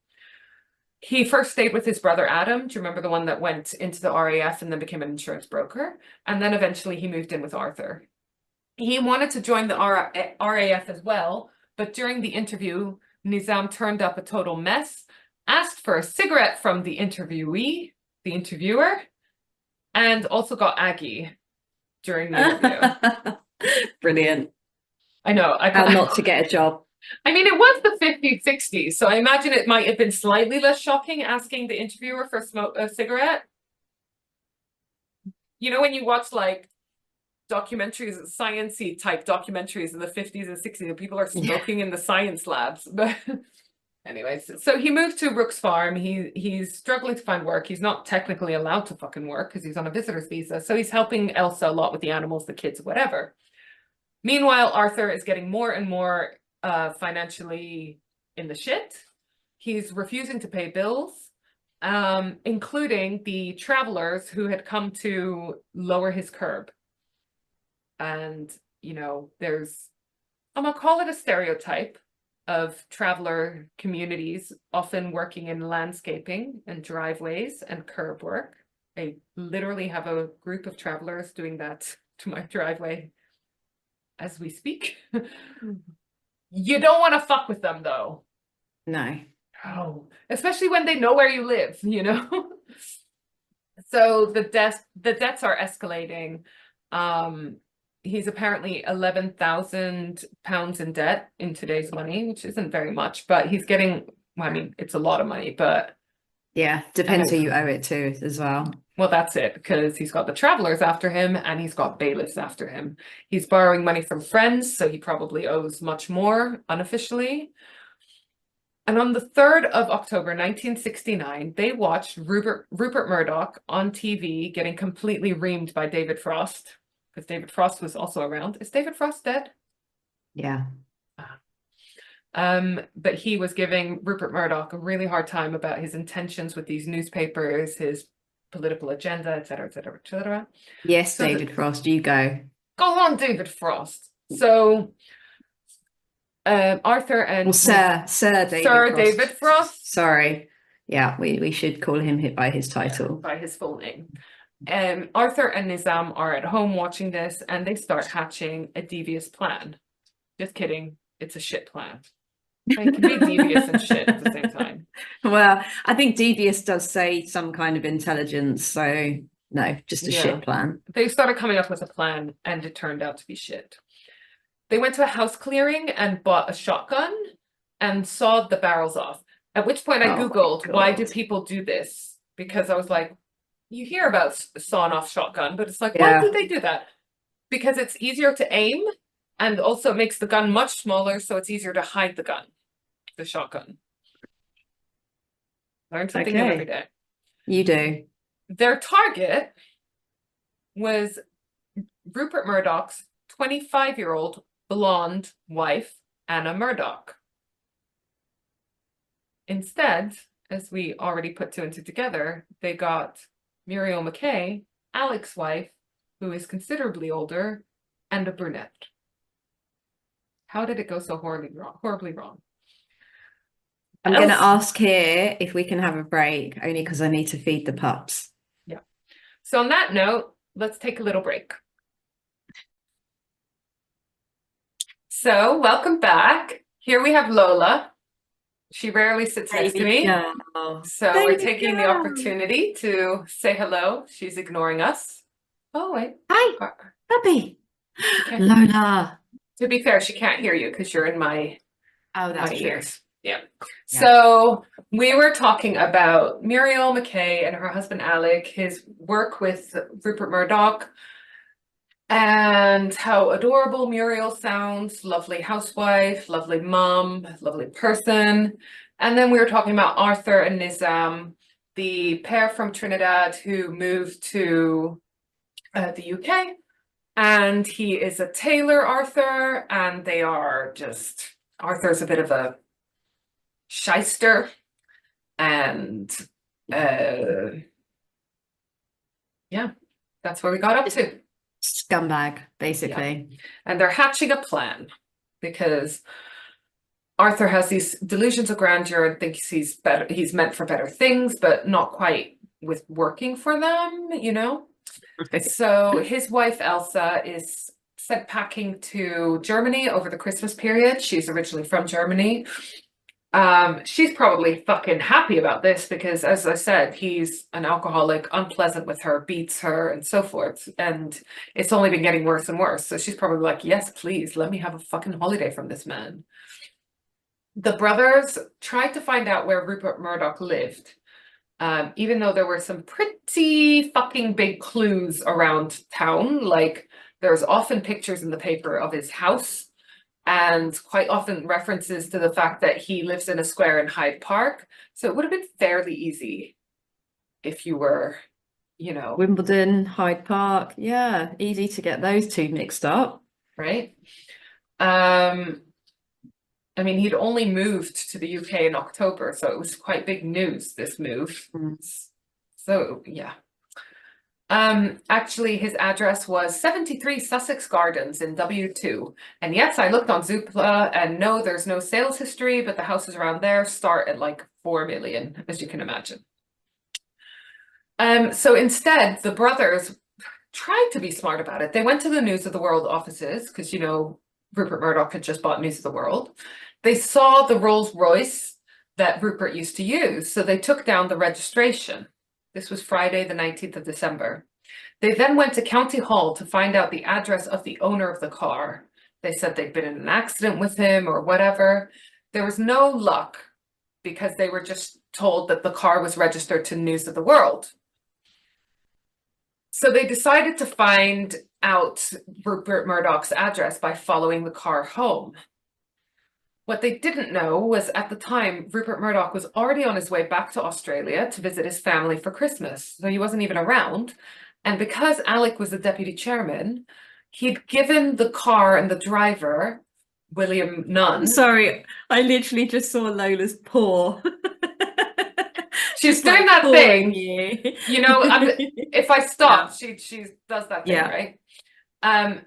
He first stayed with his brother Adam. Do you remember the one that went into the RAF and then became an insurance broker? And then eventually he moved in with Arthur. He wanted to join the RAF as well, but during the interview, Nizam turned up a total mess, asked for a cigarette from the interviewer, and also got Aggie during the interview. Brilliant. I know. How not to get a job. I mean, it was the 50s, 60s, so I imagine it might have been slightly less shocking asking the interviewer for a cigarette. You know, when you watch like documentaries, science-y type documentaries in the 50s and 60s, and people are smoking in the science labs. But anyways, so he moved to Rook's Farm. He's struggling to find work. He's not technically allowed to fucking work because he's on a visitor's visa. So he's helping Elsa a lot with the animals, the kids, whatever. Meanwhile, Arthur is getting more and more financially in the shit. He's refusing to pay bills, including the travelers who had come to lower his curb. And, you know, there's, I'm gonna call it a stereotype of traveler communities often working in landscaping and driveways and curb work. I literally have a group of travelers doing that to my driveway as we speak. You don't want to fuck with them, though. No. Oh, especially when they know where you live, you know? So the debts are escalating. He's apparently £11,000 in debt in today's money, which isn't very much, but he's getting, well, I mean, it's a lot of money, but yeah, depends who you owe it to as well. Well, that's it, because he's got the travelers after him and he's got bailiffs after him. He's borrowing money from friends, so he probably owes much more unofficially. And on the 3rd of October, 1969, they watched Rupert Murdoch on TV getting completely reamed by David Frost, because David Frost was also around. Is David Frost dead? Yeah. But he was giving Rupert Murdoch a really hard time about his intentions with these newspapers, his political agenda, etc., etc., etc. Yes, so David Frost, you go. Go on, David Frost. So Arthur and Sir David Frost. Sorry. Yeah, we should call him by his title. By his full name. Arthur and Nizam are at home watching this and they start hatching a devious plan. Just kidding. It's a shit plan. It can be devious and shit at the same time. Well, I think devious does say some kind of intelligence, so no, just a shit plan. They started coming up with a plan and it turned out to be shit. They went to a house clearing and bought a shotgun and sawed the barrels off. At which point I Googled, why do people do this? Because I was like, you hear about sawing off shotgun, but it's like, why do they do that? Because it's easier to aim. And also it makes the gun much smaller, so it's easier to hide the gun, the shotgun. Learn something new every day. You do. Their target was Rupert Murdoch's 25-year-old blonde wife, Anna Murdoch. Instead, as we already put two and two together, they got Muriel McKay, Alec's wife, who is considerably older, and a brunette. How did it go so horribly wrong? I'm going to ask here if we can have a break, only because I need to feed the pups. Yeah. So on that note, let's take a little break. So welcome back. Here we have Lola. She rarely sits next to Baby me. girl. So we're Baby taking the girl. opportunity to say hello. She's ignoring us. Oh, wait. Hi, puppy. She can't. Lola. To be fair, she can't hear you because you're in my Oh, that's true. ears. Yeah. Yeah. So we were talking about Muriel McKay and her husband Alec, his work with Rupert Murdoch, and how adorable Muriel sounds, lovely housewife, lovely mom, lovely person. And then we were talking about Arthur and Nizam, the pair from Trinidad who moved to the UK. And he is a tailor, Arthur, and they are just, Arthur's a bit of a shyster. And yeah, that's where we got up to. Scumbag, basically. And they're hatching a plan because Arthur has these delusions of grandeur and thinks he's better, he's meant for better things, but not quite with working for them, you know? So his wife Elsa is sent packing to Germany over the Christmas period. She's originally from Germany. She's probably fucking happy about this because, as I said, he's an alcoholic, unpleasant with her, beats her, and so forth. And it's only been getting worse and worse. So she's probably like, yes, please, let me have a fucking holiday from this man. The brothers tried to find out where Rupert Murdoch lived, even though there were some pretty fucking big clues around town. Like, there's often pictures in the paper of his house, and quite often references to the fact that he lives in a square in Hyde Park. So it would have been fairly easy if you were, you know, Wimbledon, Hyde Park. Yeah, easy to get those two mixed up. right? I mean, he'd only moved to the UK in October, so it was quite big news, this move. So yeah. Actually, his address was 73 Sussex Gardens in W2. And yes, I looked on Zoopla, and no, there's no sales history, but the houses around there start at like 4 million, as you can imagine. So instead, the brothers tried to be smart about it. They went to the News of the World offices, because, you know, Rupert Murdoch had just bought News of the World. They saw the Rolls Royce that Rupert used to use, so they took down the registration. This was Friday, the 19th of December. They then went to County Hall to find out the address of the owner of the car. They said they'd been in an accident with him or whatever. There was no luck because they were just told that the car was registered to News of the World. So they decided to find out Rupert Murdoch's address by following the car home. What they didn't know was at the time, Rupert Murdoch was already on his way back to Australia to visit his family for Christmas. So he wasn't even around. And because Alec was the deputy chairman, he'd given the car and the driver, William Nunn. Sorry, I literally just saw Lola's paw. She's doing that thing. You know, if I stop, yeah. she does that thing, yeah. Right?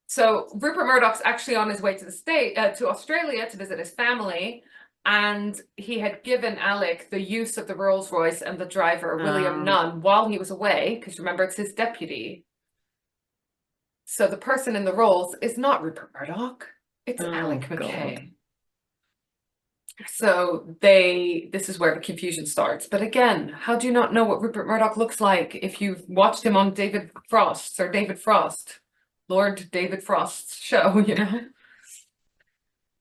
So Rupert Murdoch's actually on his way to to Australia to visit his family, and he had given Alec the use of the Rolls Royce and the driver, William Nunn, while he was away, because remember, it's his deputy. So the person in the Rolls is not Rupert Murdoch, it's Alec McKay. God. So this is where the confusion starts. But again, how do you not know what Rupert Murdoch looks like if you've watched him on David Frost, Lord David Frost's show, you know?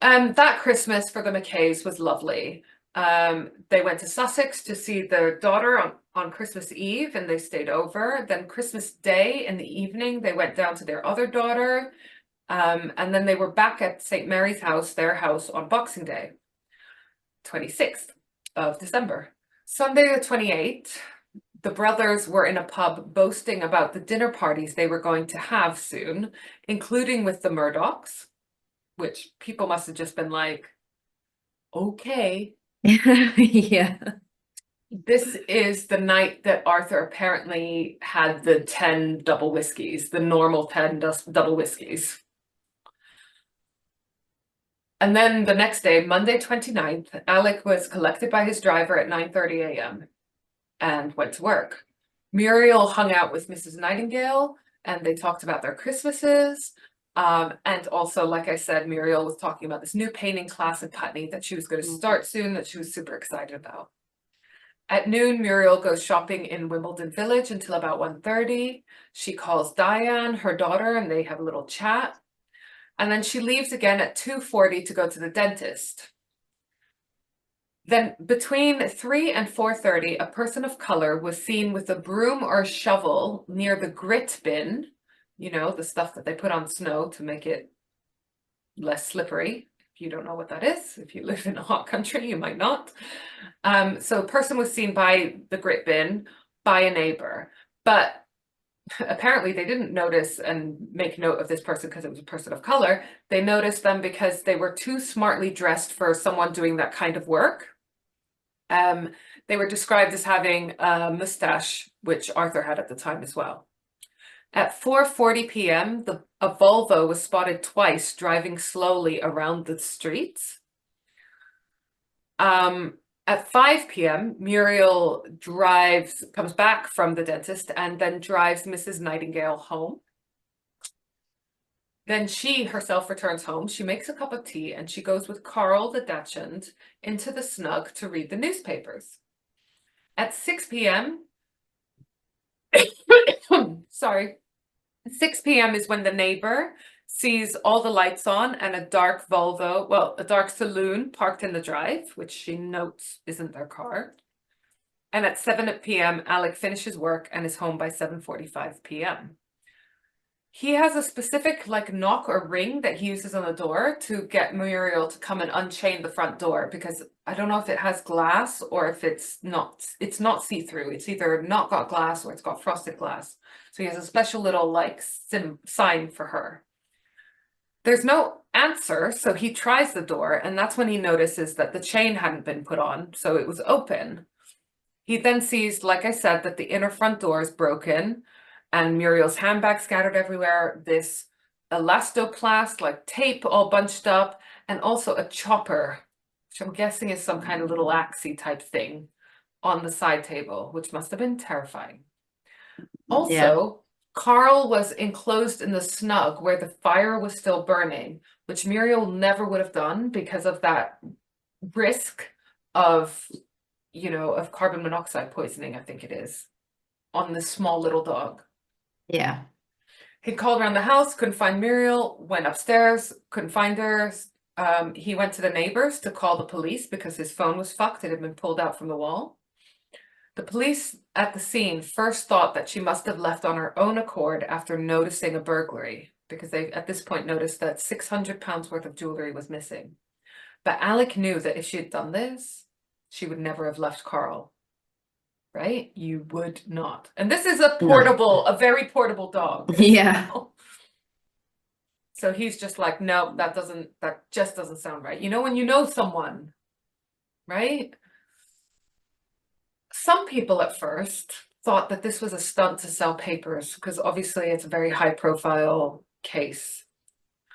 That Christmas for the McKays was lovely. They went to Sussex to see their daughter on Christmas Eve, and they stayed over. Then Christmas Day in the evening, they went down to their other daughter. And then they were back at St. Mary's house, their house, on Boxing Day, 26th of December. Sunday the 28th, the brothers were in a pub boasting about the dinner parties they were going to have soon, including with the Murdochs, which people must have just been like, okay. Yeah. This is the night that Arthur apparently had the 10 double whiskeys, the normal 10 double whiskeys. And then the next day, Monday 29th, Alec was collected by his driver at 9:30 a.m. and went to work. Muriel hung out with Mrs. Nightingale, and they talked about their Christmases. And also, like I said, Muriel was talking about this new painting class in Putney that she was going to start soon, that she was super excited about. At noon, Muriel goes shopping in Wimbledon Village until about 1:30. She calls Diane, her daughter, and they have a little chat. And then she leaves again at 2:40 to go to the dentist. Then between 3 and 4:30, a person of color was seen with a broom or a shovel near the grit bin, you know, the stuff that they put on snow to make it less slippery. If you don't know what that is, if you live in a hot country, you might not. So a person was seen by the grit bin by a neighbor, but apparently they didn't notice and make note of this person because it was a person of color. They noticed them because they were too smartly dressed for someone doing that kind of work. They were described as having a mustache, which Arthur had at the time as well. At 4:40 p.m., a Volvo was spotted twice driving slowly around the streets. At 5 p.m., Muriel comes back from the dentist and then drives Mrs. Nightingale home. Then she herself returns home. She makes a cup of tea and she goes with Carl, the Dachshund, into the snug to read the newspapers. At 6 p.m., sorry, 6 p.m. is when the neighbor sees all the lights on and a dark Volvo, well, a dark saloon parked in the drive, which she notes isn't their car. And at 7 p.m., Alec finishes work and is home by 7:45 p.m. He has a specific like knock or ring that he uses on the door to get Muriel to come and unchain the front door, because I don't know if it has glass or if it's not see-through. It's either not got glass or it's got frosted glass. So he has a special little like sign for her. There's no answer, so he tries the door, and that's when he notices that the chain hadn't been put on, so it was open. He then sees, like I said, that the inner front door is broken and Muriel's handbag scattered everywhere, this elastoplast, like tape all bunched up, and also a chopper, which I'm guessing is some kind of little axey type thing on the side table, which must have been terrifying. Also, Carl was enclosed in the snug where the fire was still burning, which Muriel never would have done because of that risk of, you know, of carbon monoxide poisoning, I think it is, on this small little dog. Yeah. He called around the house, couldn't find Muriel, went upstairs, couldn't find her. He went to the neighbors to call the police because his phone was fucked. It had been pulled out from the wall. The police at the scene first thought that she must have left on her own accord after noticing a burglary, because they at this point noticed that 600 pounds worth of jewelry was missing. But Alec knew that if she had done this, she would never have left Carl. Right? You would not. And this is a very portable dog. Yeah. So he's just like, no, that just doesn't sound right. You know, when you know someone, right? Some people at first thought that this was a stunt to sell papers, because obviously it's a very high profile case.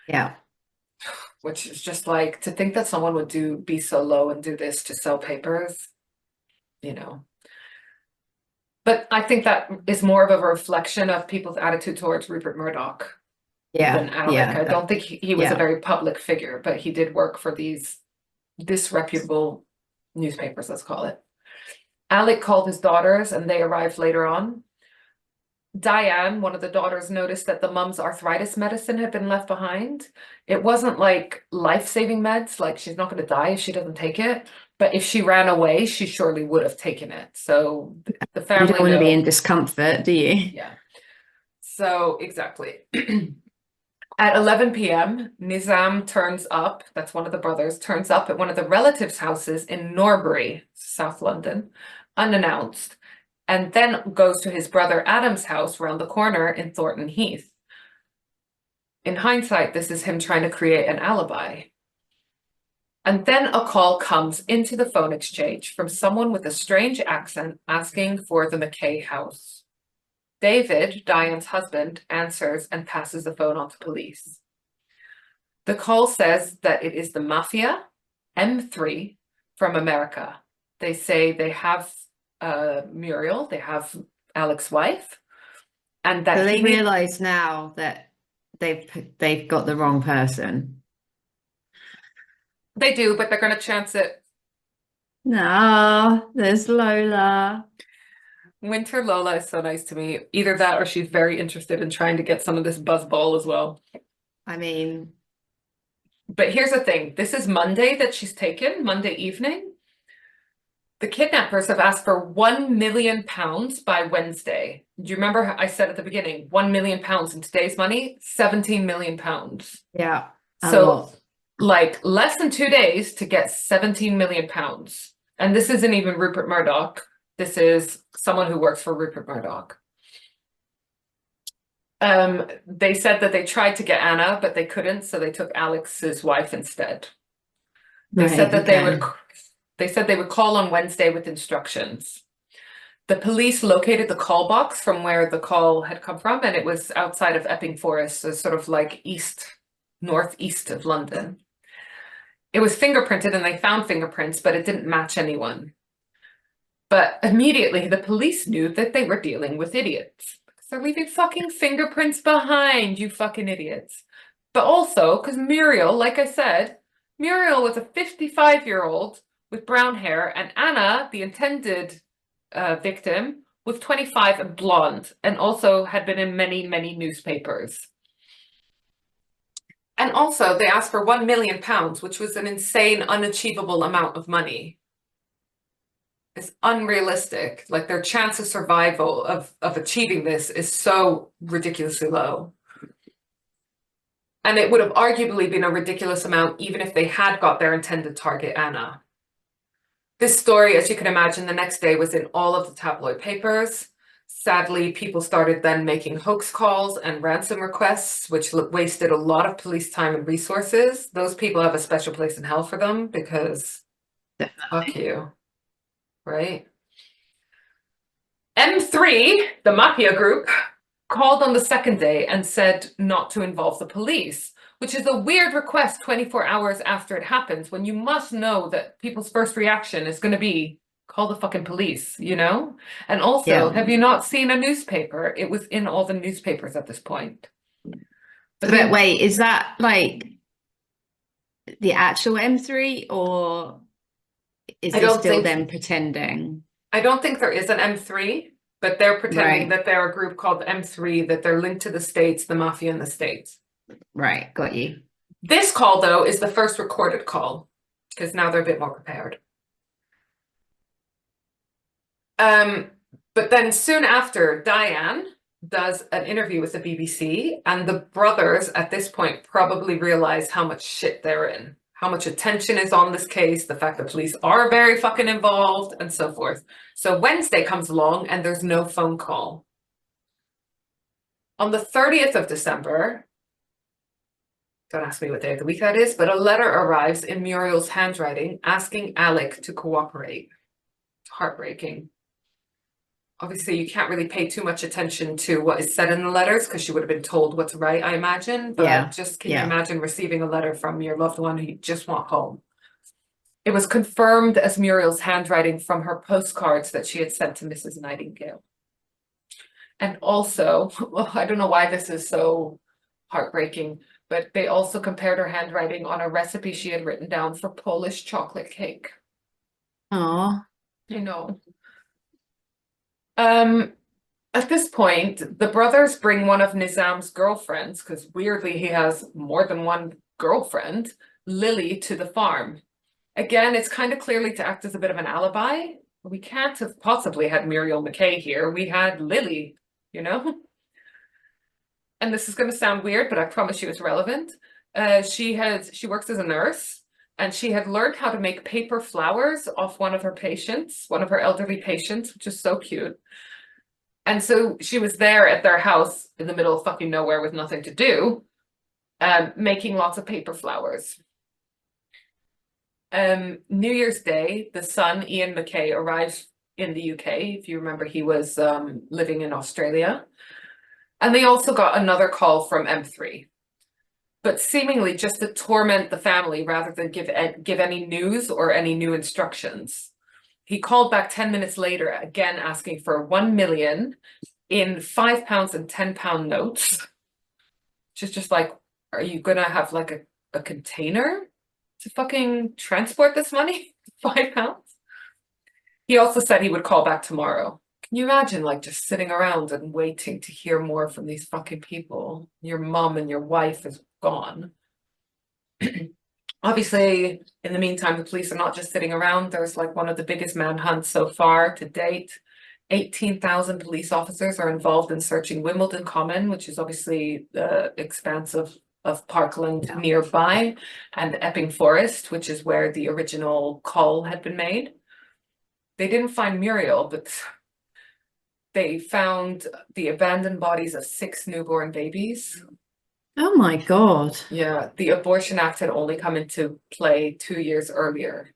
Yeah. Which is just like, to think that someone would be so low and do this to sell papers, you know. But I think that is more of a reflection of people's attitude towards Rupert Murdoch than Alec. I don't think he was a very public figure, but he did work for these disreputable newspapers, let's call it. Alec called his daughters and they arrived later on. Diane, one of the daughters, noticed that the mum's arthritis medicine had been left behind. It wasn't like life-saving meds, like she's not going to die if she doesn't take it. But if she ran away, she surely would have taken it. So the family, you don't want to be in discomfort, do you? Yeah. So exactly. At 11 p.m., Nizam turns up, that's one of the brothers, turns up at one of the relatives' houses in Norbury, South London, unannounced, and then goes to his brother Adam's house around the corner in Thornton Heath. In hindsight, this is him trying to create an alibi. And then a call comes into the phone exchange from someone with a strange accent asking for the McKay house. David, Diane's husband, answers and passes the phone on to police. The call says that it is the Mafia, M3, from America. They say they have Muriel, they have Alec's wife, and that so they realize now that they've got the wrong person. They do, but they're going to chance it. No, there's Lola. Winter Lola is so nice to me. Either that or she's very interested in trying to get some of this buzzball as well. I mean, But here's the thing. This is Monday that she's taken, Monday evening. The kidnappers have asked for £1 million by Wednesday. Do you remember how I said at the beginning, £1 million in today's money, £17 million. yeah, a So lot. like less than 2 days to get £17 million. And this isn't even Rupert Murdoch. This is someone who works for Rupert Murdoch. They said that they tried to get Anna, but they couldn't, so they took Alex's wife instead. They said that they said they would call on Wednesday with instructions. The police located the call box from where the call had come from, and it was outside of Epping Forest, so sort of like northeast of London. It was fingerprinted and they found fingerprints, but it didn't match anyone. But immediately the police knew that they were dealing with idiots. Because they're leaving fucking fingerprints behind, you fucking idiots. But also, because Muriel, like I said, Muriel was a 55-year-old with brown hair, and Anna, the intended victim, was 25 and blonde, and also had been in many, many newspapers. And also, they asked for £1 million, which was an insane, unachievable amount of money. It's unrealistic. Like, their chance of survival of achieving this is so ridiculously low. And it would have arguably been a ridiculous amount even if they had got their intended target, Anna. This story, as you can imagine, the next day was in all of the tabloid papers. Sadly, people started then making hoax calls and ransom requests, which wasted a lot of police time and resources. Those people have a special place in hell for them because fuck you, right? M3, the mafia group, called on the second day and said not to involve the police, which is a weird request 24 hours after it happens, when you must know that people's first reaction is going to be, call the fucking police, you know? And also, have you not seen a newspaper? It was in all the newspapers at this point. But wait, is that like the actual M3, or is it still them pretending? I don't think there is an M3, but they're pretending that they're a group called M3, that they're linked to the States, the mafia in the States. Right, got you. This call, though, is the first recorded call, because now they're a bit more prepared. But then soon after, Diane does an interview with the BBC, and the brothers at this point probably realize how much shit they're in, how much attention is on this case, the fact that police are very fucking involved, and so forth. So Wednesday comes along and there's no phone call. On the 30th of December, don't ask me what day of the week that is, but a letter arrives in Muriel's handwriting asking Alec to cooperate. It's heartbreaking. Obviously, you can't really pay too much attention to what is said in the letters because she would have been told what's right, I imagine. But just can you imagine receiving a letter from your loved one who you just want home? It was confirmed as Muriel's handwriting from her postcards that she had sent to Mrs. Nightingale. And also, well, I don't know why this is so heartbreaking, but they also compared her handwriting on a recipe she had written down for Polish chocolate cake. Oh, You know. At this point, the brothers bring one of Nizam's girlfriends, because weirdly he has more than one girlfriend, Lily, to the farm. Again, it's kind of clearly to act as a bit of an alibi. We can't have possibly had Muriel McKay here. We had Lily, you know? And this is going to sound weird, but I promise you it's relevant. She works as a nurse, and she had learned how to make paper flowers off one of her patients, one of her elderly patients, which is so cute. And so she was there at their house in the middle of fucking nowhere with nothing to do, making lots of paper flowers. New Year's Day, the son, Ian McKay, arrives in the UK. If you remember, he was living in Australia. And they also got another call from M3. But seemingly just to torment the family rather than give any news or any new instructions. He called back 10 minutes later, again asking for 1 million in £5 and £10 notes. She's just like, are you gonna have like a container to fucking transport this money? £5? He also said he would call back tomorrow. Can you imagine like just sitting around and waiting to hear more from these fucking people? Your mum and your wife is gone. Obviously, in the meantime, the police are not just sitting around. There's like one of the biggest manhunts so far to date. 18,000 police officers are involved in searching Wimbledon Common, which is obviously the expanse of parkland nearby, and Epping Forest, which is where the original call had been made. They didn't find Muriel, but they found the abandoned bodies of 6 newborn babies. Oh my God. Yeah, the Abortion Act had only come into play 2 years earlier.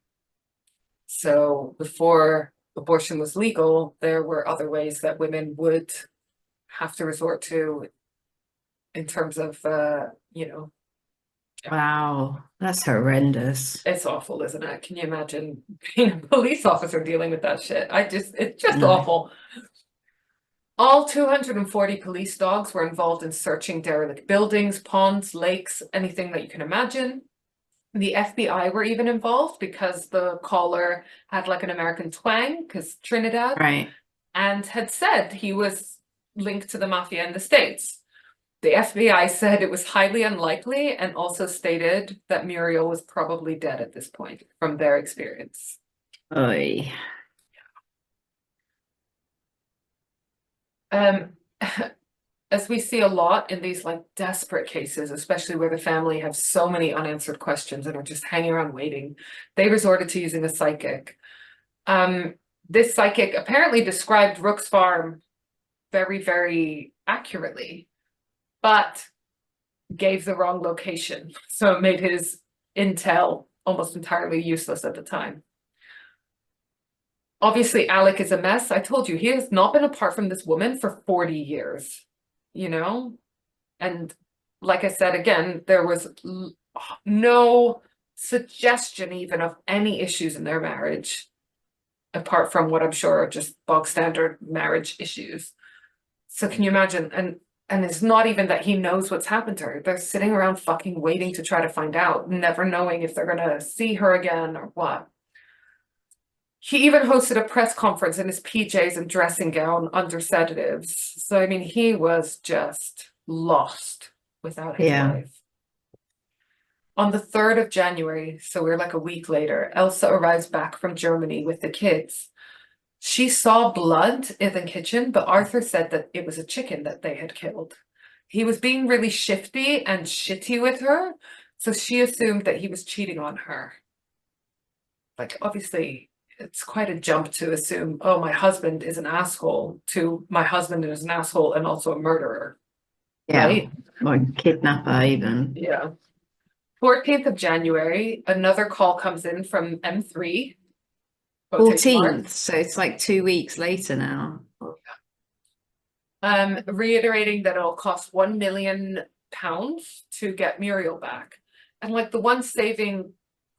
So before abortion was legal, there were other ways that women would have to resort to in terms of, you know. Wow, that's horrendous. It's awful, isn't it? Can you imagine being a police officer dealing with that shit? It's just No. awful. All 240 police dogs were involved in searching derelict buildings, ponds, lakes, anything that you can imagine. The FBI were even involved because the caller had like an American twang, because Trinidad, Right. and had said he was linked to the mafia in the States. The FBI said it was highly unlikely and also stated that Muriel was probably dead at this point from their experience. Oy. As we see a lot in these like desperate cases, especially where the family have so many unanswered questions and are just hanging around waiting, they resorted to using a psychic. This psychic apparently described Rook's Farm very, very accurately, but gave the wrong location. So it made his intel almost entirely useless at the time. Obviously, Alec is a mess. I told you, he has not been apart from this woman for 40 years, you know? And like I said, again, there was no suggestion even of any issues in their marriage, apart from what I'm sure are just bog standard marriage issues. So can you imagine? And it's not even that he knows what's happened to her. They're sitting around fucking waiting to try to find out, never knowing if they're gonna see her again or what. He even hosted a press conference in his PJs and dressing gown under sedatives. So, I mean, he was just lost without his wife. On the 3rd of January, so we're like a week later, Elsa arrives back from Germany with the kids. She saw blood in the kitchen, but Arthur said that it was a chicken that they had killed. He was being really shifty and shitty with her, so she assumed that he was cheating on her. Like, obviously, it's quite a jump to assume, oh, my husband is an asshole, to my husband is an asshole and also a murderer. Yeah. Right? Or a kidnapper even. Yeah. 14th of January, another call comes in from M3. 14th, so it's like 2 weeks later now. Reiterating that it'll cost £1 million to get Muriel back. And like the one saving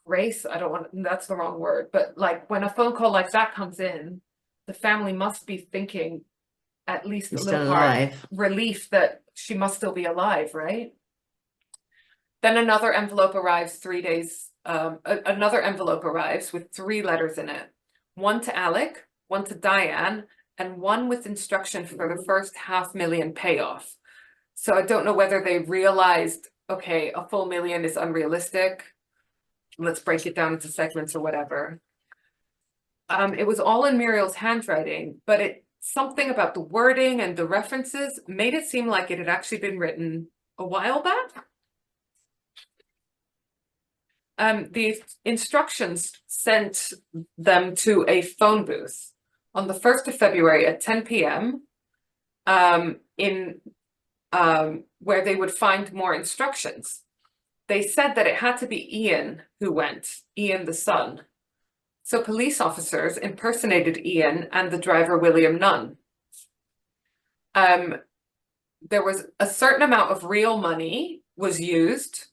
grace, I don't want, that's the wrong word, but like when a phone call like that comes in, the family must be thinking at least She's a little still part alive. relief that she must still be alive, right? Then another envelope arrives 3 days, another envelope arrives with 3 letters in it. One to Alec, one to Diane, and one with instruction for the first $500,000 payoff. So I don't know whether they realized, okay, a full million is unrealistic. Let's break it down into segments or whatever. It was all in Muriel's handwriting, but something about the wording and the references made it seem like it had actually been written a while back. The instructions sent them to a phone booth on the 1st of February at 10 p.m. Where they would find more instructions. They said that it had to be Ian who went, Ian the son. So police officers impersonated Ian and the driver William Nunn. There was a certain amount of real money was used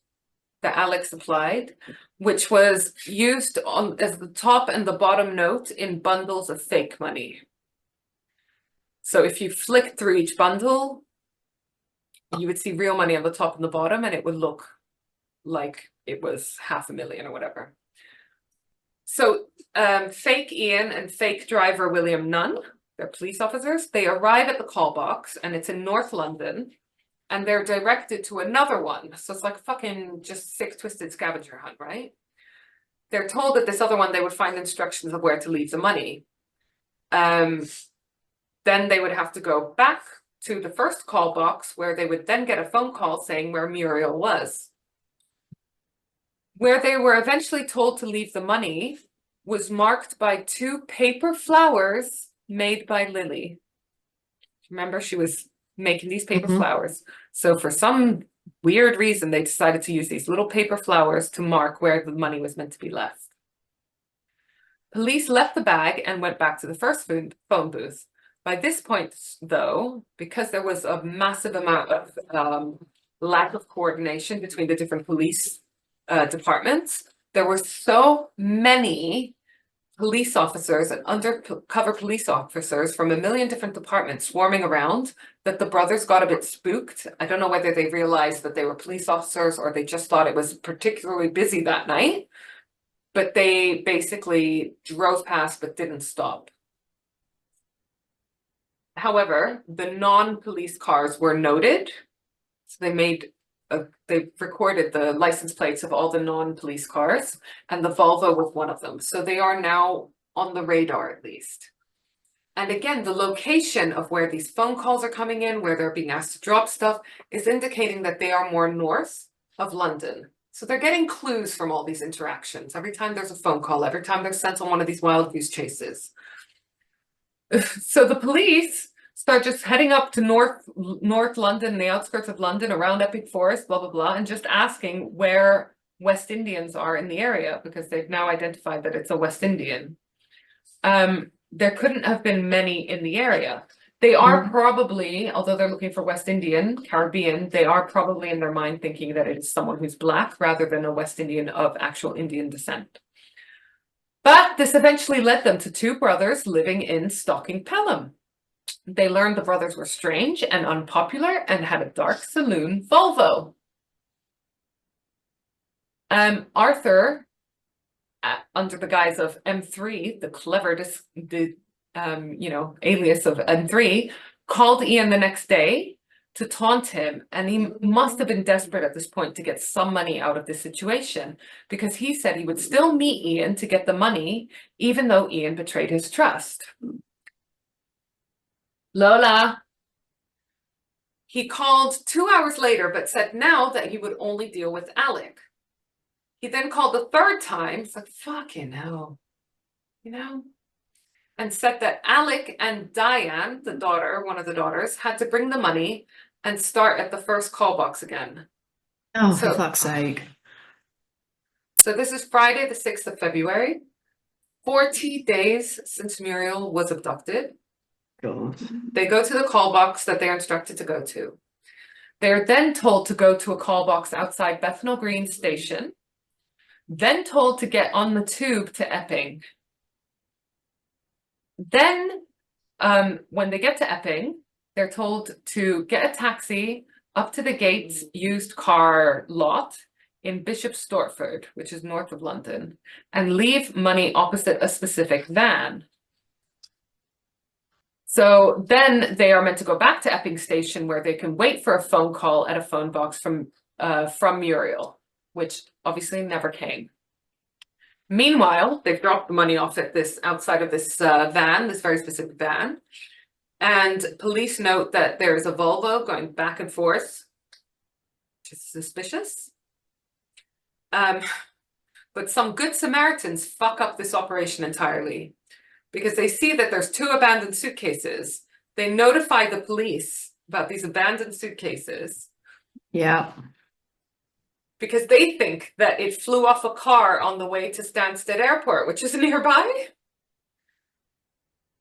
that Alex supplied, which was used on as the top and the bottom note in bundles of fake money. So if you flick through each bundle, you would see real money on the top and the bottom, and it would look like it was $500,000 or whatever. So fake Ian and fake driver William Nunn, they're police officers, they arrive at the call box, and it's in North London, and they're directed to another one. So it's like fucking just sick, twisted scavenger hunt, right? They're told that this other one, they would find instructions of where to leave the money. Then they would have to go back to the first call box, where they would then get a phone call saying where Muriel was. Where they were eventually told to leave the money was marked by 2 paper flowers made by Lily. Remember, she was making these paper flowers. So for some weird reason, they decided to use these little paper flowers to mark where the money was meant to be left. Police left the bag and went back to the first phone booth. By this point, though, because there was a massive amount of lack of coordination between the different police departments, there were so many police officers and undercover police officers from a million different departments swarming around that the brothers got a bit spooked. I don't know whether they realized that they were police officers or they just thought it was particularly busy that night, but they basically drove past but didn't stop. However, the non-police cars were noted, so they recorded the license plates of all the non-police cars, and the Volvo was one of them. So they are now on the radar, at least. And again, the location of where these phone calls are coming in, where they're being asked to drop stuff, is indicating that they are more north of London. So they're getting clues from all these interactions. Every time there's a phone call, every time they're sent on one of these wild goose chases. So the police start just heading up to North London, the outskirts of London, around Epping Forest, blah, blah, blah, and just asking where West Indians are in the area, because they've now identified that it's a West Indian. There couldn't have been many in the area. They are probably, although they're looking for West Indian, Caribbean, they are probably in their mind thinking that it is someone who's Black rather than a West Indian of actual Indian descent. But this eventually led them to 2 brothers living in Stocking Pelham. They learned the brothers were strange and unpopular and had a dark saloon Volvo. Arthur, under the guise of M3, the clever, alias of M3, called Ian the next day to taunt him, and he must have been desperate at this point to get some money out of this situation, because he said he would still meet Ian to get the money, even though Ian betrayed his trust. Lola. He called 2 hours later, but said now that he would only deal with Alec. He then called the 3rd time, it's like, fucking hell, and said that Alec and Diane, the daughter, one of the daughters, had to bring the money and start at the first call box again. Oh, for fuck's sake. So this is Friday, the 6th of February, 40 days since Muriel was abducted. God. They go to the call box that they're instructed to go to. They're then told to go to a call box outside Bethnal Green Station, then told to get on the tube to Epping. Then, when they get to Epping, they're told to get a taxi up to the Gates used car lot in Bishop Stortford, which is north of London, and leave money opposite a specific van. So then they are meant to go back to Epping Station, where they can wait for a phone call at a phone box from Muriel, which obviously never came. Meanwhile, they've dropped the money off at this outside of this van, this very specific van. And police note that there is a Volvo going back and forth, which is suspicious. But some good Samaritans fuck up this operation entirely, because they see that there's 2 abandoned suitcases. They notify the police about these abandoned suitcases. Yeah. Because they think that it flew off a car on the way to Stansted Airport, which is nearby.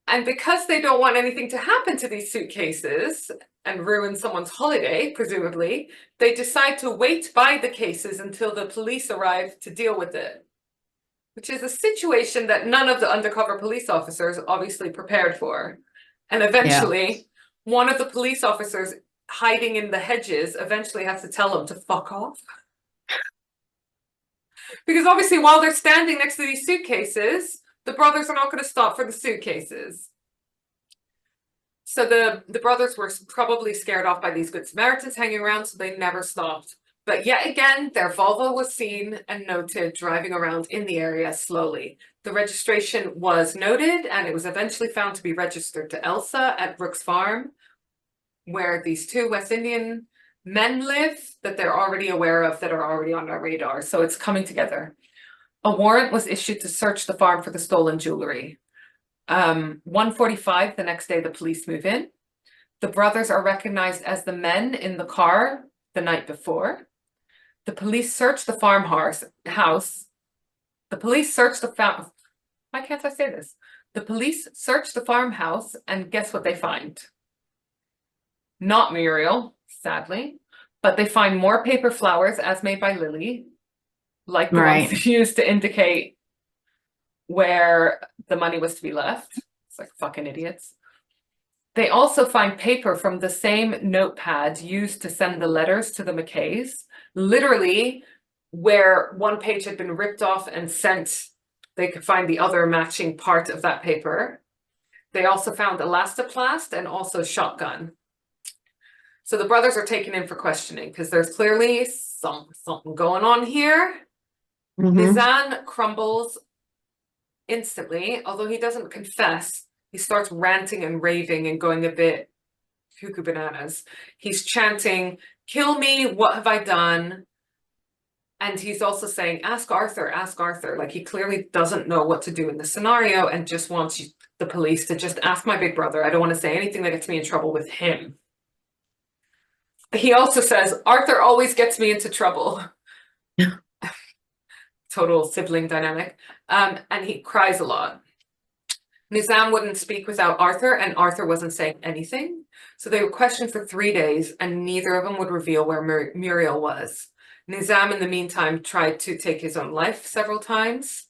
And because they don't want anything to happen to these suitcases and ruin someone's holiday, presumably, they decide to wait by the cases until the police arrive to deal with it, which is a situation that none of the undercover police officers obviously prepared for. And eventually, one of the police officers hiding in the hedges eventually has to tell them to fuck off. Because obviously while they're standing next to these suitcases, the brothers are not going to stop for the suitcases. So the brothers were probably scared off by these Good Samaritans hanging around, so they never stopped. But yet again, their Volvo was seen and noted driving around in the area slowly. The registration was noted, and it was eventually found to be registered to Elsa at Brooks Farm, where these two West Indian men live that they're already aware of, that are already on their radar. So it's coming together. A warrant was issued to search the farm for the stolen jewelry. 1:45 the next day, the police move in. The brothers are recognized as the men in the car the night before. The police search the farmhouse. The police search the farm. Why can't I say this? The police search the farmhouse, and guess what they find? Not Muriel, sadly, but they find more paper flowers as made by Lily, like the ones used to indicate where the money was to be left. It's like fucking idiots. They also find paper from the same notepad used to send the letters to the McKays, literally where one page had been ripped off and sent. They could find the other matching part of that paper. They also found elastoplast and also shotgun. So the brothers are taken in for questioning because there's clearly something going on here. Nizam crumbles instantly, although he doesn't confess. He starts ranting and raving and going a bit cuckoo bananas. He's chanting, "Kill me, what have I done?" And he's also saying, ask Arthur, ask Arthur. Like, he clearly doesn't know what to do in this scenario and just wants the police to just ask my big brother. I don't want to say anything that gets me in trouble with him. He also says, Arthur always gets me into trouble. Total sibling dynamic. And he cries a lot. Nizam wouldn't speak without Arthur, and Arthur wasn't saying anything. So they were questioned for 3 days, and neither of them would reveal where Muriel was. Nizam, in the meantime, tried to take his own life several times.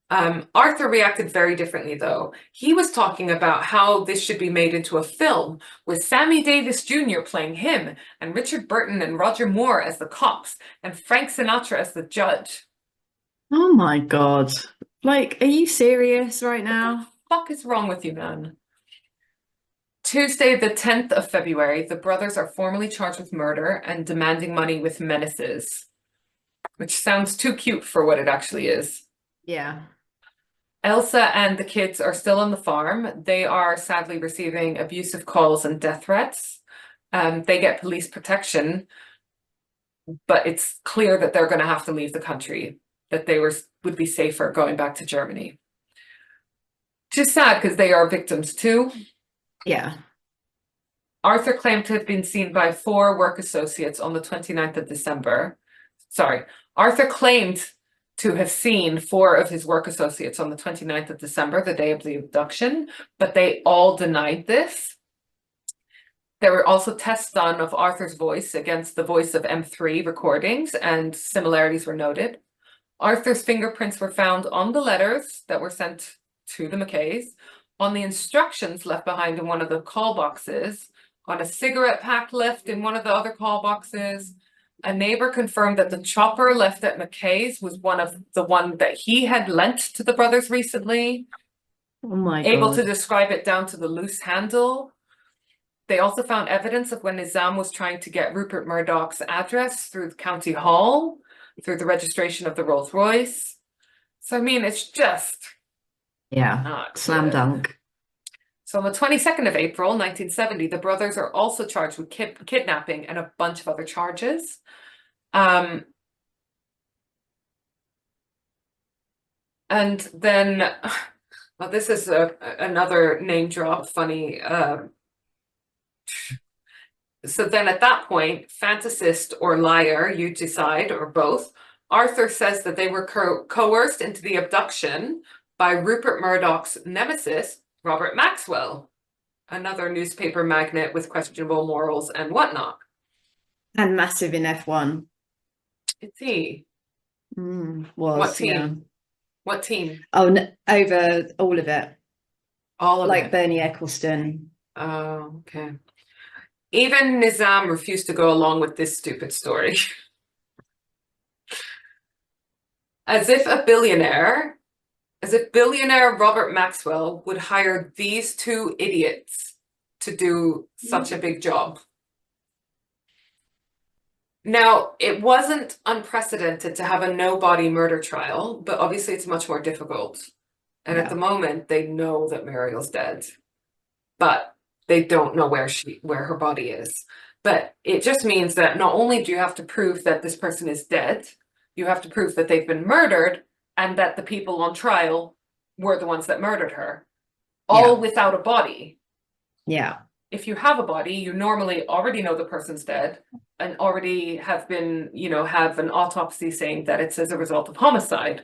Arthur reacted very differently, though. He was talking about how this should be made into a film, with Sammy Davis Jr. playing him, and Richard Burton and Roger Moore as the cops, and Frank Sinatra as the judge. Oh my God. Like, are you serious right now? What the fuck is wrong with you, man? Tuesday, the 10th of February, the brothers are formally charged with murder and demanding money with menaces, which sounds too cute for what it actually is. Yeah. Elsa and the kids are still on the farm. They are sadly receiving abusive calls and death threats. They get police protection, but it's clear that they're going to have to leave the country, that they would be safer going back to Germany. Which is sad because they are victims too. Yeah. Arthur claimed to have been seen by 4 work associates on the 29th of December. Sorry, Arthur claimed to have seen 4 of his work associates on the 29th of December, the day of the abduction, but they all denied this. There were also tests done of Arthur's voice against the voice of M3 recordings, and similarities were noted. Arthur's fingerprints were found on the letters that were sent to the McKays, on the instructions left behind in one of the call boxes, on a cigarette pack left in one of the other call boxes. A neighbor confirmed that the chopper left at McKay's was the one that he had lent to the brothers recently. Oh my God. Able to describe it down to the loose handle. They also found evidence of when Nizam was trying to get Rupert Murdoch's address through the county hall, through the registration of the Rolls Royce. So, I mean, it's just... Yeah, slam dunk. So on the 22nd of April, 1970, the brothers are also charged with kidnapping and a bunch of other charges. And then, well, this is another name drop, funny. So then at that point, fantasist or liar, you decide, or both. Arthur says that they were coerced into the abduction by Rupert Murdoch's nemesis, Robert Maxwell, another newspaper magnate with questionable morals and whatnot. And massive in F1. Is he? What team? Yeah. What team? Oh, no, over all of it. All of like it? Bernie Ecclestone. Oh, okay. Even Nizam refused to go along with this stupid story. As if billionaire Robert Maxwell would hire these two idiots to do such a big job. Now, it wasn't unprecedented to have a no-body murder trial, but obviously it's much more difficult. And at the moment, they know that Muriel's dead, but they don't know where her body is. But it just means that not only do you have to prove that this person is dead, you have to prove that they've been murdered and that the people on trial were the ones that murdered her, all without a body. Yeah. If you have a body, you normally already know the person's dead and already have been, have an autopsy saying that it's as a result of homicide.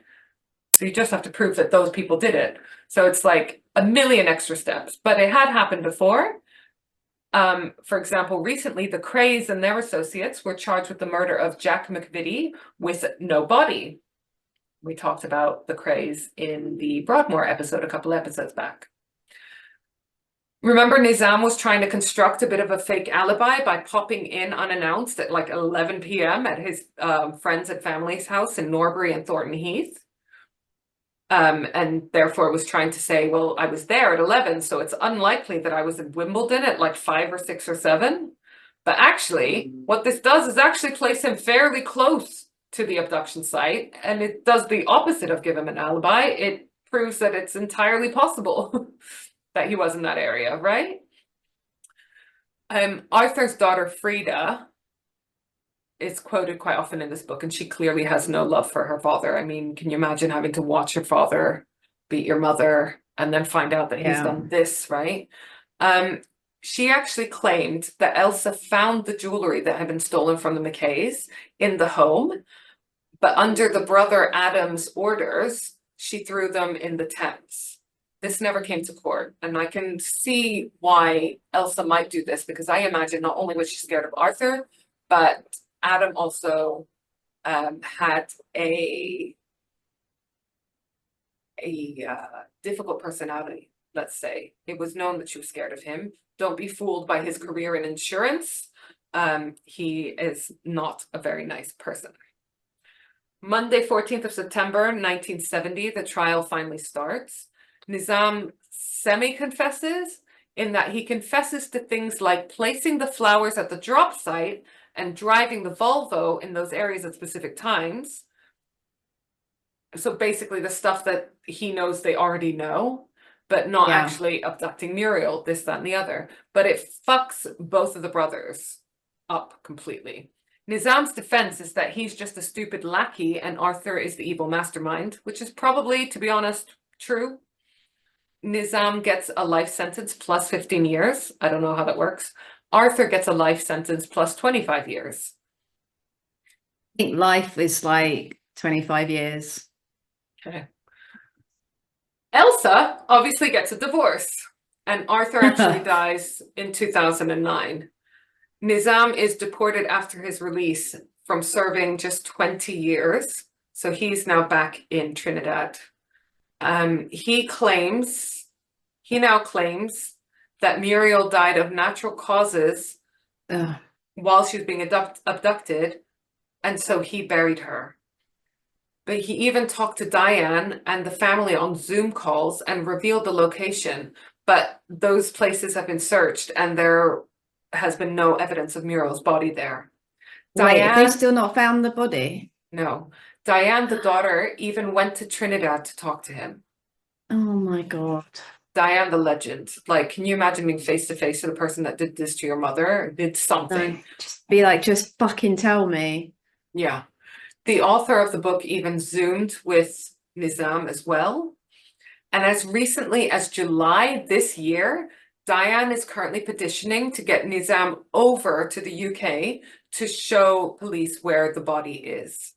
So you just have to prove that those people did it. So it's like a million extra steps, but it had happened before. For example, recently the Crays and their associates were charged with the murder of Jack McVitie with no body. We talked about the Crays in the Broadmoor episode a couple episodes back. Remember, Nizam was trying to construct a bit of a fake alibi by popping in unannounced at like 11 p.m. at his friends and family's house in Norbury and Thornton Heath. And therefore was trying to say, well, I was there at 11, so it's unlikely that I was in Wimbledon at like 5 or 6 or 7. But actually, what this does is actually place him fairly close to the abduction site, and it does the opposite of give him an alibi. It proves that it's entirely possible that he was in that area, right? Arthur's daughter, Frida, is quoted quite often in this book, and she clearly has no love for her father. I mean, can you imagine having to watch your father beat your mother and then find out that he's done this, right? She actually claimed that Elsa found the jewelry that had been stolen from the McKays in the home, but under the brother Adam's orders, she threw them in the Thames. This never came to court, and I can see why Elsa might do this, because I imagine not only was she scared of Arthur, but Adam also had a difficult personality, let's say. It was known that she was scared of him. Don't be fooled by his career in insurance. He is not a very nice person. Monday, 14th of September, 1970, the trial finally starts. Nizam semi-confesses in that he confesses to things like placing the flowers at the drop site and driving the Volvo in those areas at specific times. So basically the stuff that he knows they already know, but not actually abducting Muriel, this, that, and the other. But it fucks both of the brothers up completely. Nizam's defense is that he's just a stupid lackey and Arthur is the evil mastermind, which is probably, to be honest, true. Nizam gets a life sentence plus 15 years. I don't know how that works. Arthur gets a life sentence plus 25 years. I think life is like 25 years. Okay. Elsa obviously gets a divorce, and Arthur actually dies in 2009. Nizam is deported after his release from serving just 20 years. So he's now back in Trinidad. He now claims that Muriel died of natural causes while she was being abducted, and so he buried her. But he even talked to Diane and the family on Zoom calls and revealed the location, but those places have been searched and there has been no evidence of Muriel's body there. Wait, they've still not found the body? No. Diane, the daughter, even went to Trinidad to talk to him. Oh my God. Diane, the legend. Like, can you imagine being face to face with the person that did this to your mother? Did something. No, just be like, just fucking tell me. Yeah. The author of the book even Zoomed with Nizam as well. And as recently as July this year, Diane is currently petitioning to get Nizam over to the UK to show police where the body is.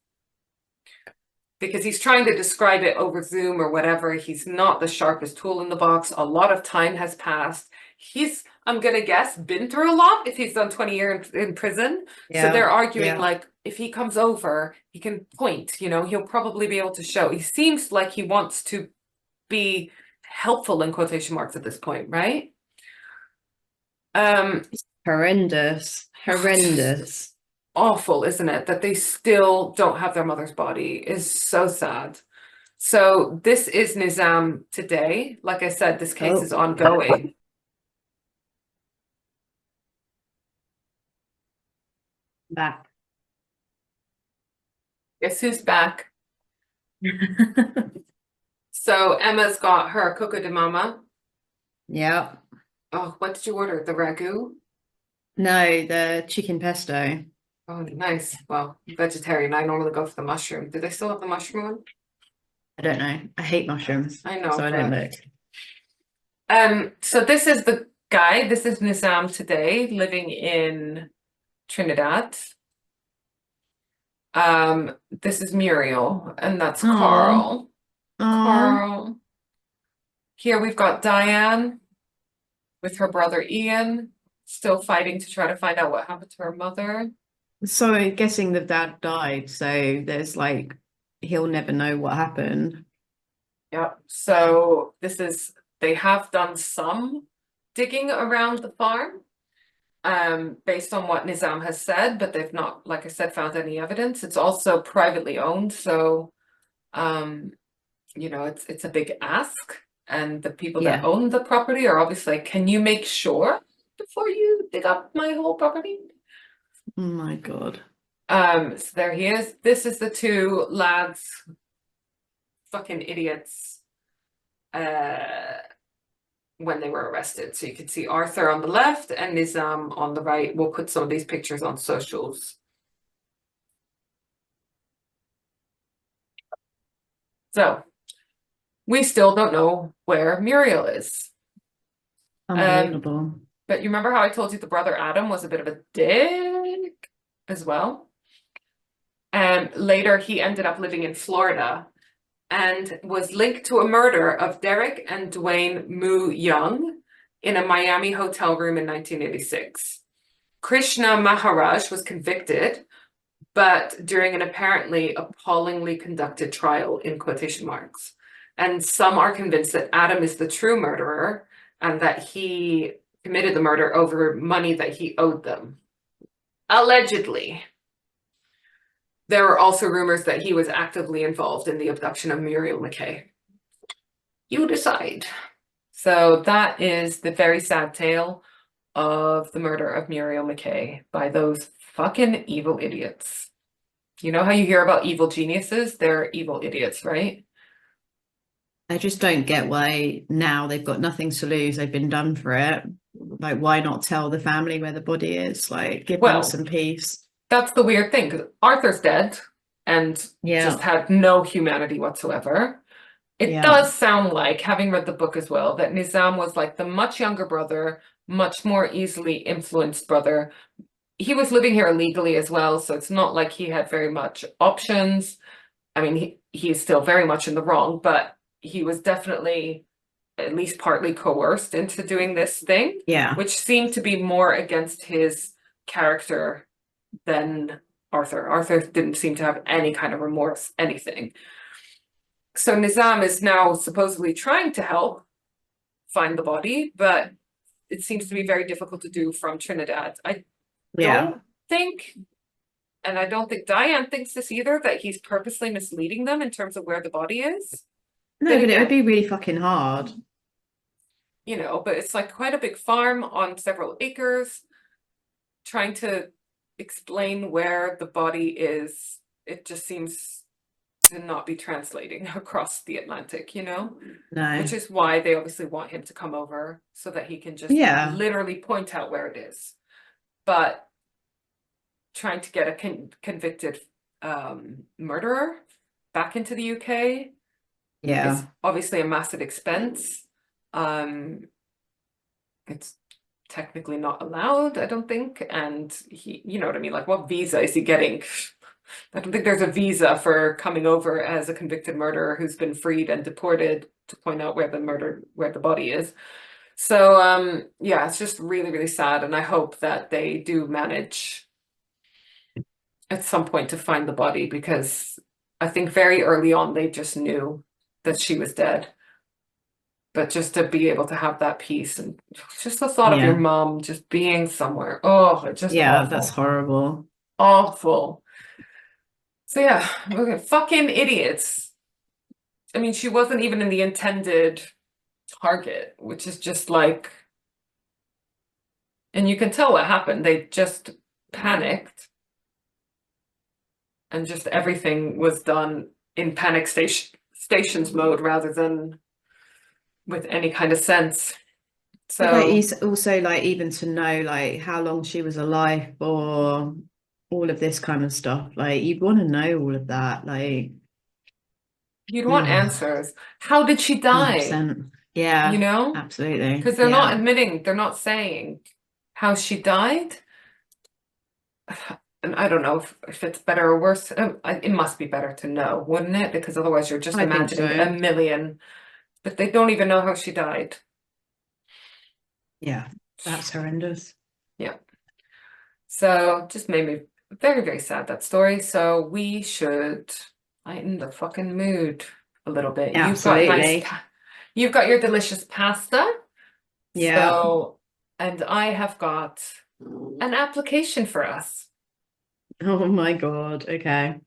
Because he's trying to describe it over Zoom or whatever. He's not the sharpest tool in the box. A lot of time has passed. He's, I'm going to guess, been through a lot if he's done 20 years in prison. So they're arguing like, if he comes over, he can point, you know, he'll probably be able to show. He seems like he wants to be helpful in quotation marks at this point, right? Horrendous. Horrendous. Awful, isn't it? That they still don't have their mother's body is so sad. So this is Nizam today. Like I said, this case is Oh, ongoing. back. Guess who's back? So Emma's got her coco de mama. Yeah. Oh, what did you order? The ragu? No, the chicken pesto. Oh, nice. Well, vegetarian. I normally go for the mushroom. Do they still have the mushroom one? I don't know. I hate mushrooms, I know, so I don't but look. so this is the guy. This is Nizam today, living in Trinidad. This is Muriel, and that's Oh, Carl. oh. Carl. Here we've got Diane with her brother Ian, still fighting to try to find out what happened to her mother. So guessing the dad died, so there's like he'll never know what happened. Yep. So they have done some digging around the farm, based on what Nizam has said, but they've not, like I said, found any evidence. It's also privately owned, so it's a big ask. And the people that Yeah. own the property are obviously like, can you make sure before you dig up my whole property? Oh my God. So there he is. This is the two lads, fucking idiots, when they were arrested. So you can see Arthur on the left and Nizam on the right. We'll put some of these pictures on socials. So we still don't know where Muriel is. Unbelievable. But you remember how I told you the brother Adam was a bit of a dick as well? And later he ended up living in Florida and was linked to a murder of Derek and Dwayne Moo Young in a Miami hotel room in 1986. Krishna Maharaj was convicted, but during an apparently appallingly conducted trial, in quotation marks. And some are convinced that Adam is the true murderer and that he committed the murder over money that he owed them. Allegedly. There were also rumors that he was actively involved in the abduction of Muriel McKay. You decide. So that is the very sad tale of the murder of Muriel McKay by those fucking evil idiots. You know how you hear about evil geniuses? They're evil idiots, right? I just don't get why now they've got nothing to lose. They've been done for it. Like, why not tell the family where the body is? Like, give them some peace. That's the weird thing, because Arthur's dead and just had no humanity whatsoever. It does sound like, having read the book as well, that Nizam was like the much younger brother, much more easily influenced brother. He was living here illegally as well, so it's not like he had very much options. I mean, he's still very much in the wrong, but he was definitely at least partly coerced into doing this thing, which seemed to be more against his character than Arthur. Arthur didn't seem to have any kind of remorse, anything. So Nizam is now supposedly trying to help find the body, but it seems to be very difficult to do from Trinidad. I don't think, and I don't think Diane thinks this either, that he's purposely misleading them in terms of where the body is. No, but it would be really fucking hard. But it's like quite a big farm on several acres. Trying to explain where the body is, it just seems to not be translating across the Atlantic, No. Which is why they obviously want him to come over so that he can just literally point out where it is. But trying to get a convicted murderer back into the UK is obviously a massive expense. It's technically not allowed, I don't think. And he, you know what I mean? Like, what visa is he getting? I don't think there's a visa for coming over as a convicted murderer who's been freed and deported to point out where the body is. So, yeah, it's just really, really sad. And I hope that they do manage at some point to find the body, because I think very early on they just knew that she was dead. But just to be able to have that peace and just the thought of your Yeah. mom just being somewhere. Oh, it's just Yeah, awful. that's horrible. Awful. So yeah, okay, fucking idiots. I mean, she wasn't even in the intended target, which is just like, and you can tell what happened. They just panicked and just everything was done in panic stations mode rather than with any kind of sense. But like So also like even to know like how long she was alive or all of this kind of stuff. Like you'd want to know all of that. Like you'd want ugh, answers. How did she die? 100%. Yeah, You know? absolutely. Because they're not Yeah. admitting, they're not saying how she died. And I don't know if it's better or worse. It must be better to know, wouldn't it? Because otherwise you're just I think imagining a so. million, but they don't even know how she died. Yeah, that's horrendous. Yeah. So just made me very, very sad, that story. So we should lighten the fucking mood a little bit. Absolutely. You've got your delicious pasta. Yeah. So, and I have got an application for us. Oh my God. Okay.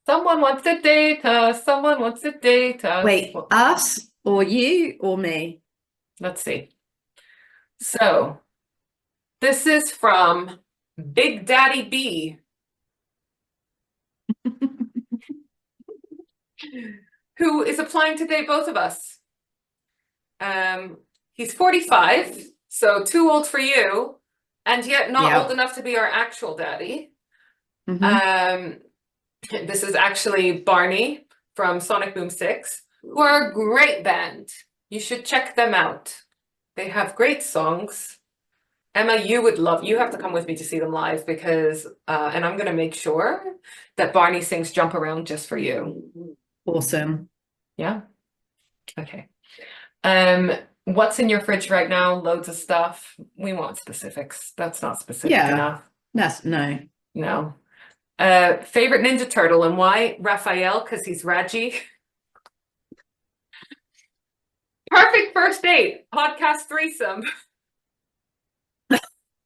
Someone wants to date us. Someone wants to date us. Wait, Well, us or you or me? let's see. So this is from Big Daddy B, who is applying to date both of us. He's 45, so too old for you, and yet not old Yeah. enough to be our actual daddy. Hmm. This is actually Barney from Sonic Boom 6, who are a great band. You should check them out. They have great songs. Emma, you have to come with me to see them live because, and I'm going to make sure that Barney sings Jump Around just for you. Awesome. Yeah? Okay. What's in your fridge right now? Loads of stuff. We want specifics. That's not specific Yeah. enough. That's no. No. Favorite Ninja Turtle and why? Raphael, because he's Raji. Perfect first date. Podcast threesome.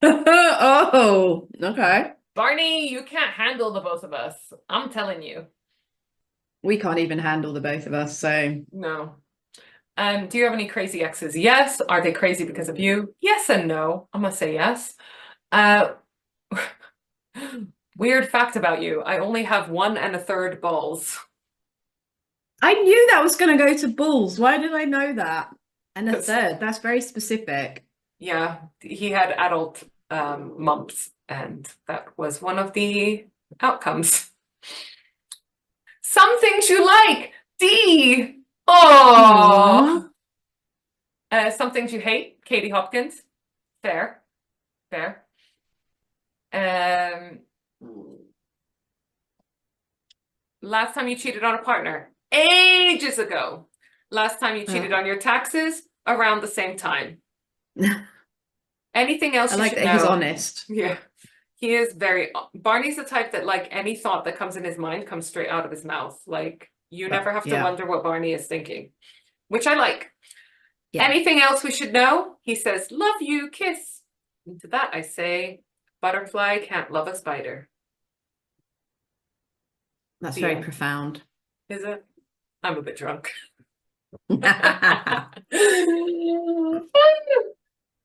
Oh, okay. Barney, you can't handle the both of us. I'm telling you. We can't even handle the both of us, so No. Do you have any crazy exes? Yes. Are they crazy because of you? Yes and no. I'm gonna say yes. Uh, weird fact about you. I only have 1 1/3 balls. I knew that was going to go to bulls. Why did I know that? And a 'Cause, third. That's very specific. yeah, he had adult mumps, and that was one of the outcomes. Some things you like. D. Aww. Oh. Some things you hate. Katie Hopkins. Fair. Fair. Um, last time you cheated on a partner. Ages ago. Last time you cheated on your taxes. Around the same time. Anything else I you like should that he's know? honest. Yeah. He is very, Barney's the type that like any thought that comes in his mind comes straight out of his mouth. Like you never have to Yeah. wonder what Barney is thinking, which I like. Yeah. Anything else we should know? He says, love you, kiss. And to that I say, butterfly can't love a spider. That's The very end. profound. Is it? I'm a bit drunk.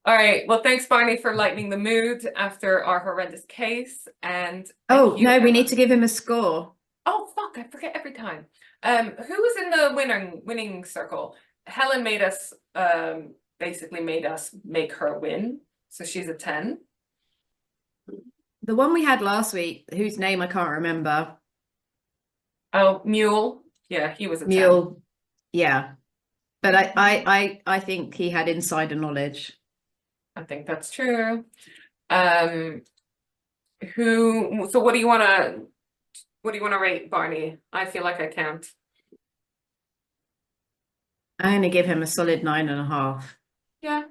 All right. Well, thanks, Barney, for lightening the mood after our horrendous case. And Oh, thank you, no, we need Emma. to give him a score. Oh, fuck, I forget every time. Who was in the winning circle? Helen made us basically made us make her win. So she's a 10. The one we had last week, whose name I can't remember. Oh, Mule. Yeah, he was a 10. Mule. Yeah. But I think he had insider knowledge. I think that's true. So what do you wanna rate Barney? I feel like I can't. I'm going to give him a solid 9.5. Yeah,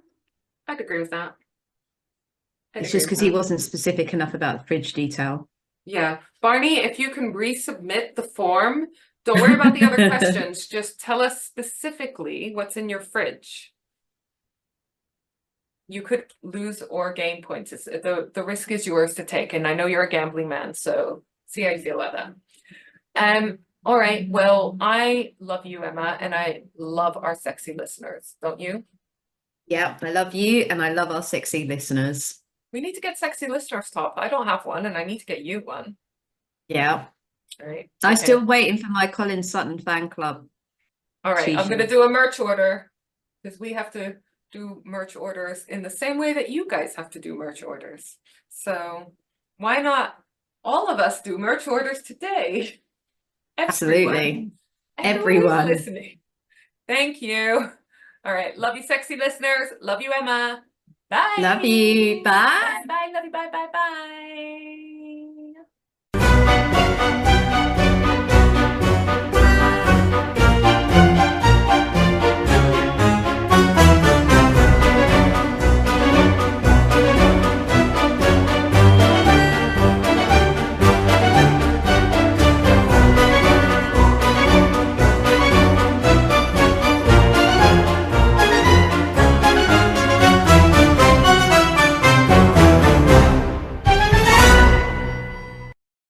I'd agree with that. It's just because he wasn't specific enough about the fridge detail. Yeah, Barney, if you can resubmit the form Don't worry about the other questions. Just tell us specifically what's in your fridge. You could lose or gain points. The risk is yours to take. And I know you're a gambling man, so see how you feel about that. All right. Well, I love you, Emma, and I love our sexy listeners, don't you? Yeah, I love you and I love our sexy listeners. We need to get sexy listeners top. I don't have one, and I need to get you one. Yeah. All right. I'm Okay. still waiting for my Colin Sutton fan club. All right. I'm going to do a merch order because we have to do merch orders in the same way that you guys have to do merch orders. So why not all of us do merch orders today? Absolutely. Everyone who's listening. Thank you. All right. Love you, sexy listeners. Love you, Emma. Bye. Love you. Bye. Bye. Bye. Love you. Bye. Bye. Bye.